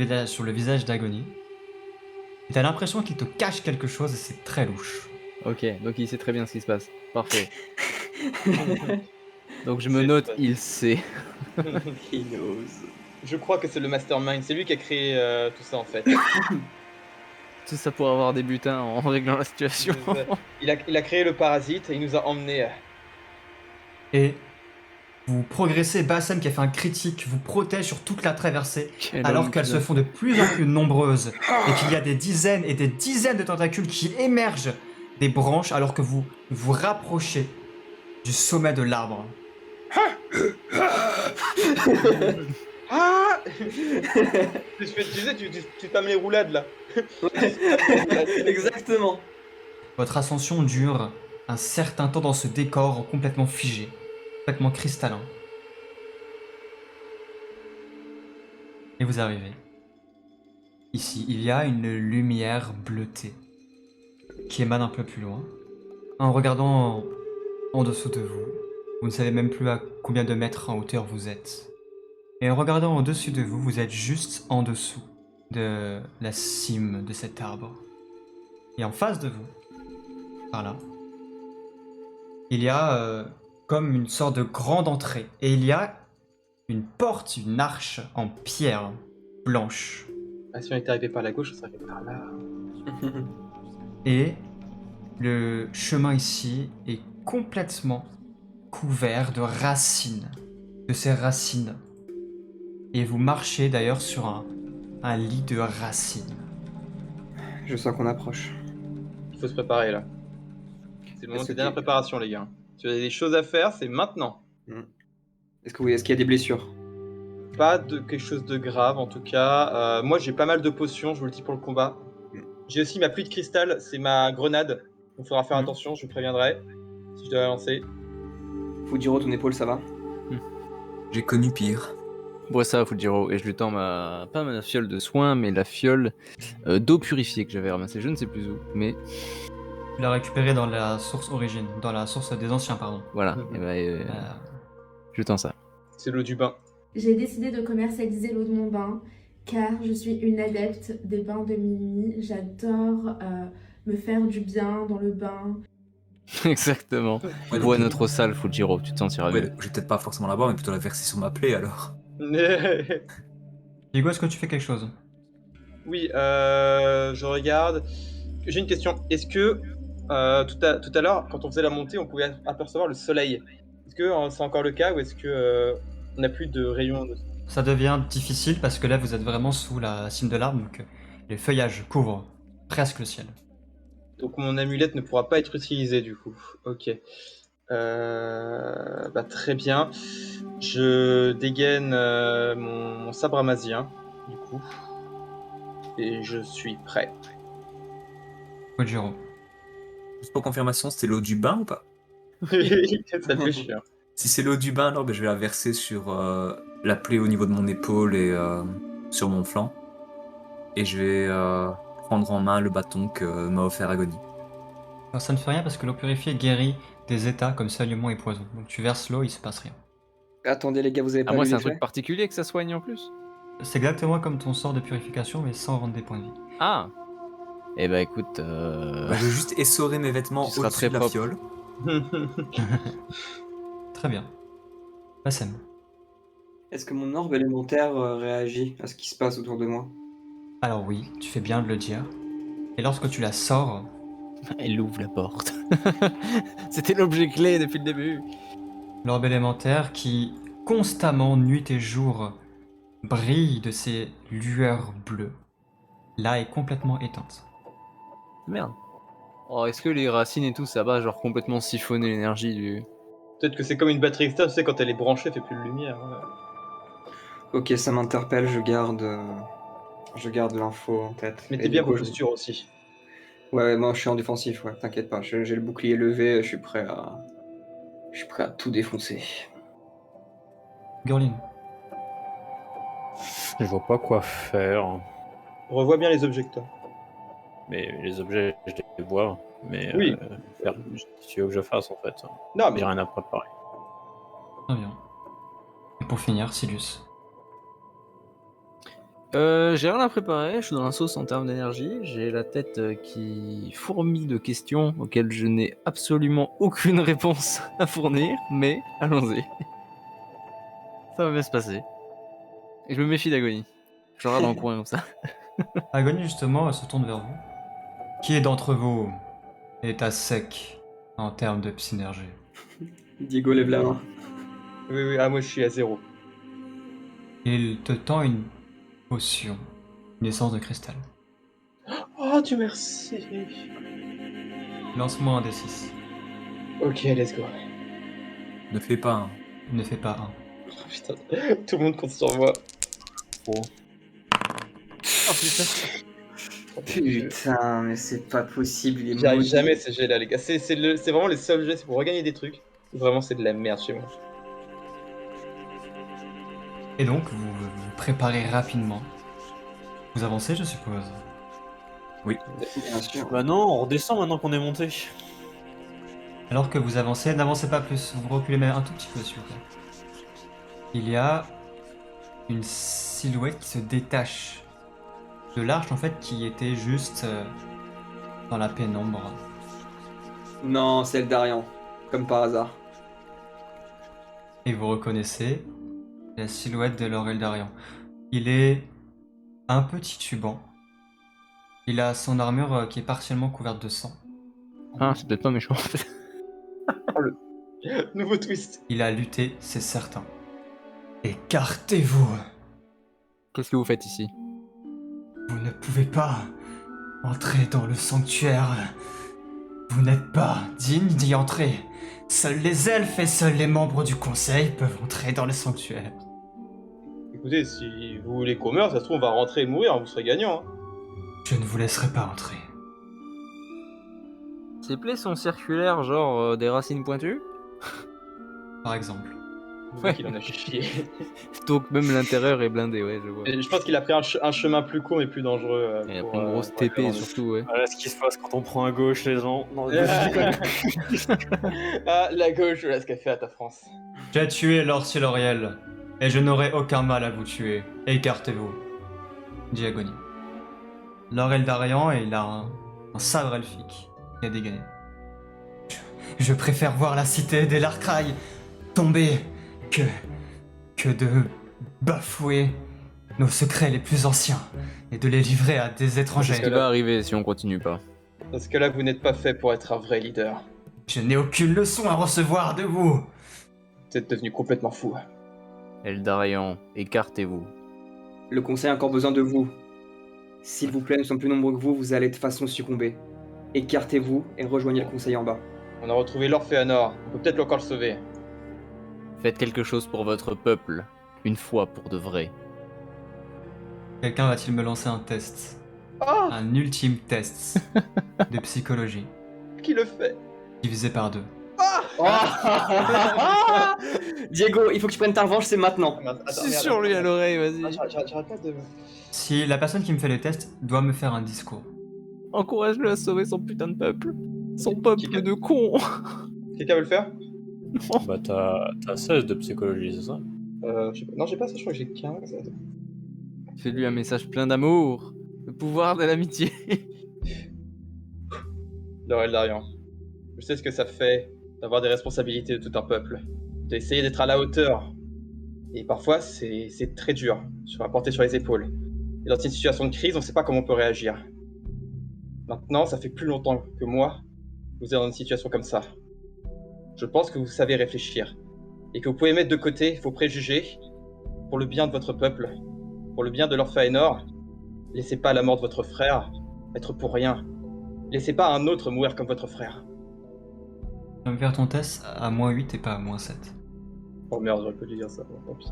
visage d'Agonie. Et t'as l'impression qu'il te cache quelque chose et c'est très louche. Ok, donc il sait très bien ce qui se passe. Parfait. Donc je me C'est note, ça. il sait. He knows. Je crois que c'est le mastermind. C'est lui qui a créé tout ça en fait. Tout ça pour avoir des butins en réglant la situation. Il a créé le parasite et il nous a emmenés. Et vous progressez, Bassem qui a fait un critique vous protège sur toute la traversée, Quel alors homme, qu'elles putain. se font de plus en plus nombreuses, et qu'il y a des dizaines et des dizaines de tentacules qui émergent des branches alors que vous vous rapprochez du sommet de l'arbre. Ah tu sais, tu tames les roulades là. Exactement. Votre ascension dure un certain temps dans ce décor complètement figé, complètement cristallin. Et vous arrivez. Ici, il y a une lumière bleutée qui émane un peu plus loin. En regardant en dessous de vous, vous ne savez même plus à combien de mètres en hauteur vous êtes. Et en regardant au-dessus de vous, vous êtes juste en dessous de la cime de cet arbre. Et en face de vous, par là, il y a comme une sorte de grande entrée. Et il y a une porte, une arche en pierre blanche. Ah, si on était arrivé par la gauche, on serait arrivé par là. Et le chemin ici est complètement couvert de racines. De ces racines. Et vous marchez d'ailleurs sur un lit de racines. Je sens qu'on approche. Il faut se préparer là. C'est le moment de la dernière préparation, les gars. Si vous avez des choses à faire, c'est maintenant. Est-ce qu'il y a des blessures? Pas de quelque chose de grave en tout cas. Moi j'ai pas mal de potions, je vous le dis pour le combat. J'ai aussi ma pluie de cristal, c'est ma grenade. Il faudra faire attention, je vous préviendrai si je dois la lancer. Fujiro, ton épaule, ça va? J'ai connu pire. Bois ça, Fujiro, et je lui tends pas ma fiole de soin, mais la fiole d'eau purifiée que j'avais ramassée, je ne sais plus où, mais Tu l'as récupéré dans la source origine, dans la source des anciens, pardon. Voilà, Mhm. et bah, Euh, jetant ça. C'est l'eau du bain. J'ai décidé de commercialiser l'eau de mon bain car je suis une adepte des bains de minuit. J'adore me faire du bien dans le bain. Exactement. Ouais, Bois donc- notre eau sale, Fujiro, tu te sentiras Ouais, mieux. je vais peut-être pas forcément la boire, mais plutôt la verser sur ma plaie alors. Diego, est-ce que tu fais quelque chose? Oui, je regarde. J'ai une question. Est-ce que tout à l'heure, quand on faisait la montée, on pouvait apercevoir le soleil? Est-ce que c'est encore le cas ou est-ce que on n'a plus de rayons de... Ça devient difficile parce que là, vous êtes vraiment sous la cime de l'arbre, donc les feuillages couvrent presque le ciel. Donc mon amulette ne pourra pas être utilisée du coup. Ok. Bah, très bien. Je dégaine mon sabre amazien, du coup. Et je suis prêt. Kojiro. Juste pour confirmation, c'était l'eau du bain ou pas? Ça fait chiant. Si c'est l'eau du bain, alors ben, je vais la verser sur la plaie au niveau de mon épaule et sur mon flanc. Et je vais prendre en main le bâton que m'a offert Agony. Alors, ça ne fait rien parce que l'eau purifiée guérit des états comme saignement et poison. Donc tu verses l'eau, il se passe rien. Attendez les gars, vous avez À pas moi, vu c'est un l'effet? truc particulier que ça soigne en plus. C'est exactement comme ton sort de purification, mais sans rendre des points de vie. Ah. Eh bah écoute, Bah, je vais juste essorer mes vêtements Tu seras au-dessus très de la propre. fiole. Très bien. Bassem. Est-ce que mon orbe élémentaire réagit à ce qui se passe autour de moi? Alors oui, tu fais bien de le dire. Et lorsque tu la sors, elle ouvre la porte. C'était l'objet clé depuis le début. l'orbe élémentaire qui, constamment, nuit et jour, brille de ses lueurs bleues, là est complètement éteinte. Merde. Oh, est-ce que les racines et tout, ça va genre complètement siphonner l'énergie du... Peut-être que c'est comme une batterie externe, tu sais, quand elle est branchée, elle fait plus de lumière. Ok, ça m'interpelle, je garde l'info en tête. Mais Et t'es du bien coup, vos postures aussi. Ouais, moi je suis en défensif, ouais, t'inquiète pas. J'ai le bouclier levé, je suis prêt à tout défoncer. Gurlin. Je vois pas quoi faire. Revois bien les objecteurs. Mais les objets, je les vois. Mais Oui. faire ce que tu veux que je fasse en fait. Non, mais J'ai rien à préparer. Très bien. Et pour finir, Silius. J'ai rien à préparer, je suis dans la sauce en termes d'énergie, j'ai la tête qui fourmille de questions auxquelles je n'ai absolument aucune réponse à fournir, mais allons-y. Ça va bien se passer. Et je me méfie d'Agonie. Je regarde dans le coin comme ça. Agony, justement, se tourne vers vous. Qui d'entre vous est à sec en termes de synergie? Diego lève la main. oui, ah, moi je suis à 0. Il te tend une potion, une essence de cristal. Oh, Dieu merci. Lance-moi un D6. Ok, let's go. Ne fais pas un. Ne fais pas un. Oh, putain, tout le monde compte sur moi. Oh putain. Putain, mais c'est pas possible, il est J'y arrive maudit. jamais ces jets là, les gars. C'est vraiment les seuls jets, c'est pour regagner des trucs. Vraiment, c'est de la merde chez moi. Et donc, vous vous préparez rapidement. Vous avancez, je suppose. Bien sûr. Bah non, on redescend maintenant qu'on est monté. Alors que vous avancez, n'avancez pas plus. Vous reculez même un tout petit peu, s'il vous plaît. Il y a une silhouette qui se détache de l'arche, en fait, qui était juste dans la pénombre. Non, c'est Eldarion, comme par hasard. Et vous reconnaissez la silhouette de Laurel Darian. Il est un peu titubant. Il a son armure qui est partiellement couverte de sang. Ah, c'est peut-être pas méchant en fait. Nouveau twist. Il a lutté, c'est certain. Écartez-vous! Qu'est-ce que vous faites ici? Vous ne pouvez pas entrer dans le sanctuaire. Vous n'êtes pas digne d'y entrer. Seuls les elfes et seuls les membres du conseil peuvent entrer dans le sanctuaire. Écoutez, si vous voulez qu'on meure, ça se trouve, on va rentrer et mourir, vous serez gagnant. Hein. Je ne vous laisserai pas entrer. Ces plaies sont circulaires, genre des racines pointues? Par exemple. Vous Ouais. qu'il en a chié. Donc même l'intérieur est blindé, ouais, je vois. Et je pense qu'il a pris un chemin plus court et plus dangereux. Il a pour, pris une grosse pour arriver TP avant nous. surtout, ouais. Voilà ce qui se passe quand on prend à gauche, les gens. Non, je déconne. Ah, la gauche, voilà ce qu'elle fait à ta France. J'ai tué Lord Siloriel, et je n'aurai aucun mal à vous tuer. Écartez-vous. Dit Agony. Lord Eldarian, il a un sabre elfique. Il a dégainé. Je préfère voir la cité des Larkraï tomber que de bafouer nos secrets les plus anciens et de les livrer à des C'est ce étrangers. qui va arriver si on continue pas. Parce que là, vous n'êtes pas fait pour être un vrai leader. Je n'ai aucune leçon à recevoir de vous. Vous êtes devenu complètement fou. Eldarian, écartez-vous. Le conseil a encore besoin de vous. S'il vous plaît, nous sommes plus nombreux que vous, vous allez de toute façon succomber. Écartez-vous et rejoignez le conseil en bas. On a retrouvé Lord Féanor. On peut peut-être encore le sauver. Faites quelque chose pour votre peuple, une fois pour de vrai. Quelqu'un va-t-il me lancer un test? Ah, Un ultime test de psychologie, qui le fait? divisé par 2. Diego, il faut que tu prennes ta revanche, c'est maintenant. C'est sur lui à l'oreille, vas-y. J'arrête pas de... Si la personne qui me fait le test doit me faire un discours. Encourage-le à sauver son putain de peuple. Son peuple de cons. Quelqu'un veut le faire? Bah, t'as 16 de psychologie, c'est ça? Je sais pas. Non, j'ai pas ça, je crois que j'ai 15. Fais-lui un message plein d'amour. Le pouvoir de l'amitié. Lord Eldarian, je sais ce que ça fait d'avoir des responsabilités de tout un peuple. D'essayer d'être à la hauteur. Et parfois, c'est très dur, à porter sur les épaules. Et dans une situation de crise, on sait pas comment on peut réagir. Maintenant, ça fait plus longtemps que moi que vous êtes dans une situation comme ça. Je pense que vous savez réfléchir. Et que vous pouvez mettre de côté vos préjugés pour le bien de votre peuple, pour le bien de Lord Féanor. Laissez pas la mort de votre frère être pour rien. Laissez pas un autre mourir comme votre frère. Tu vas me faire ton test à -8 et pas à -7. Oh merde, j'aurais pu lui dire ça. Bon, tant pis.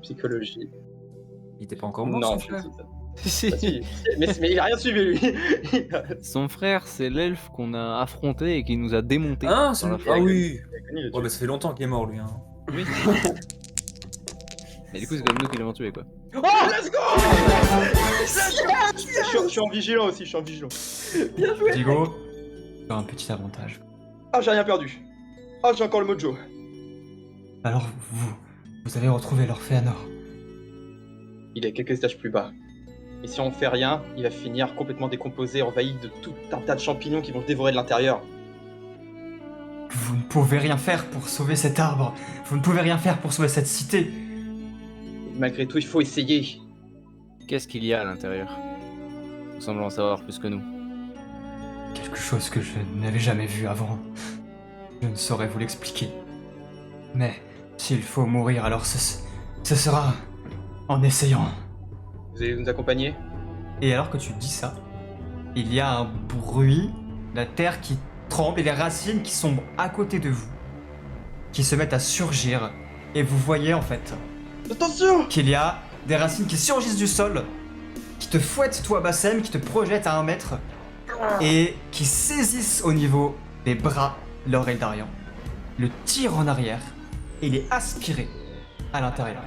Psychologie. Il était pas encore mort, Non, son je frère dis ça. Ah, si, mais il a rien suivi lui. Son frère, c'est l'elfe qu'on a affronté et qui nous a démonté. Ah, dans c'est la lui. forêt. Ah oui. Il a Ouais, bah ça fait longtemps qu'il est mort, lui. Hein. Oui. Mais du coup, c'est comme nous qui l'avons tué, quoi. Oh, let's go. Je suis en vigilant aussi, je suis en vigilant. Digo, tu as un petit avantage. Ah, j'ai rien perdu. Ah, j'ai encore le mojo. Alors vous avez retrouvé Lord Féanor. Il est quelques étages plus bas. Et si on fait rien, il va finir complètement décomposé, envahi de tout un tas de champignons qui vont le dévorer de l'intérieur. Vous ne pouvez rien faire pour sauver cet arbre. Vous ne pouvez rien faire pour sauver cette cité. Et malgré tout, il faut essayer. Qu'est-ce qu'il y a à l'intérieur? Nous semblons en savoir plus que nous. Quelque chose que je n'avais jamais vu avant. Je ne saurais vous l'expliquer. Mais s'il faut mourir, alors ce sera en essayant. Vous allez nous accompagner? Et alors que tu dis ça, il y a un bruit, la terre qui tremble et les racines qui sont à côté de vous, qui se mettent à surgir. Et vous voyez en fait Attention! qu'il y a des racines qui surgissent du sol, qui te fouettent toi Bassem, qui te projettent à 1 mètre, et qui saisissent au niveau des bras Lord Eldarian, le tirent en arrière, et il est aspiré à l'intérieur.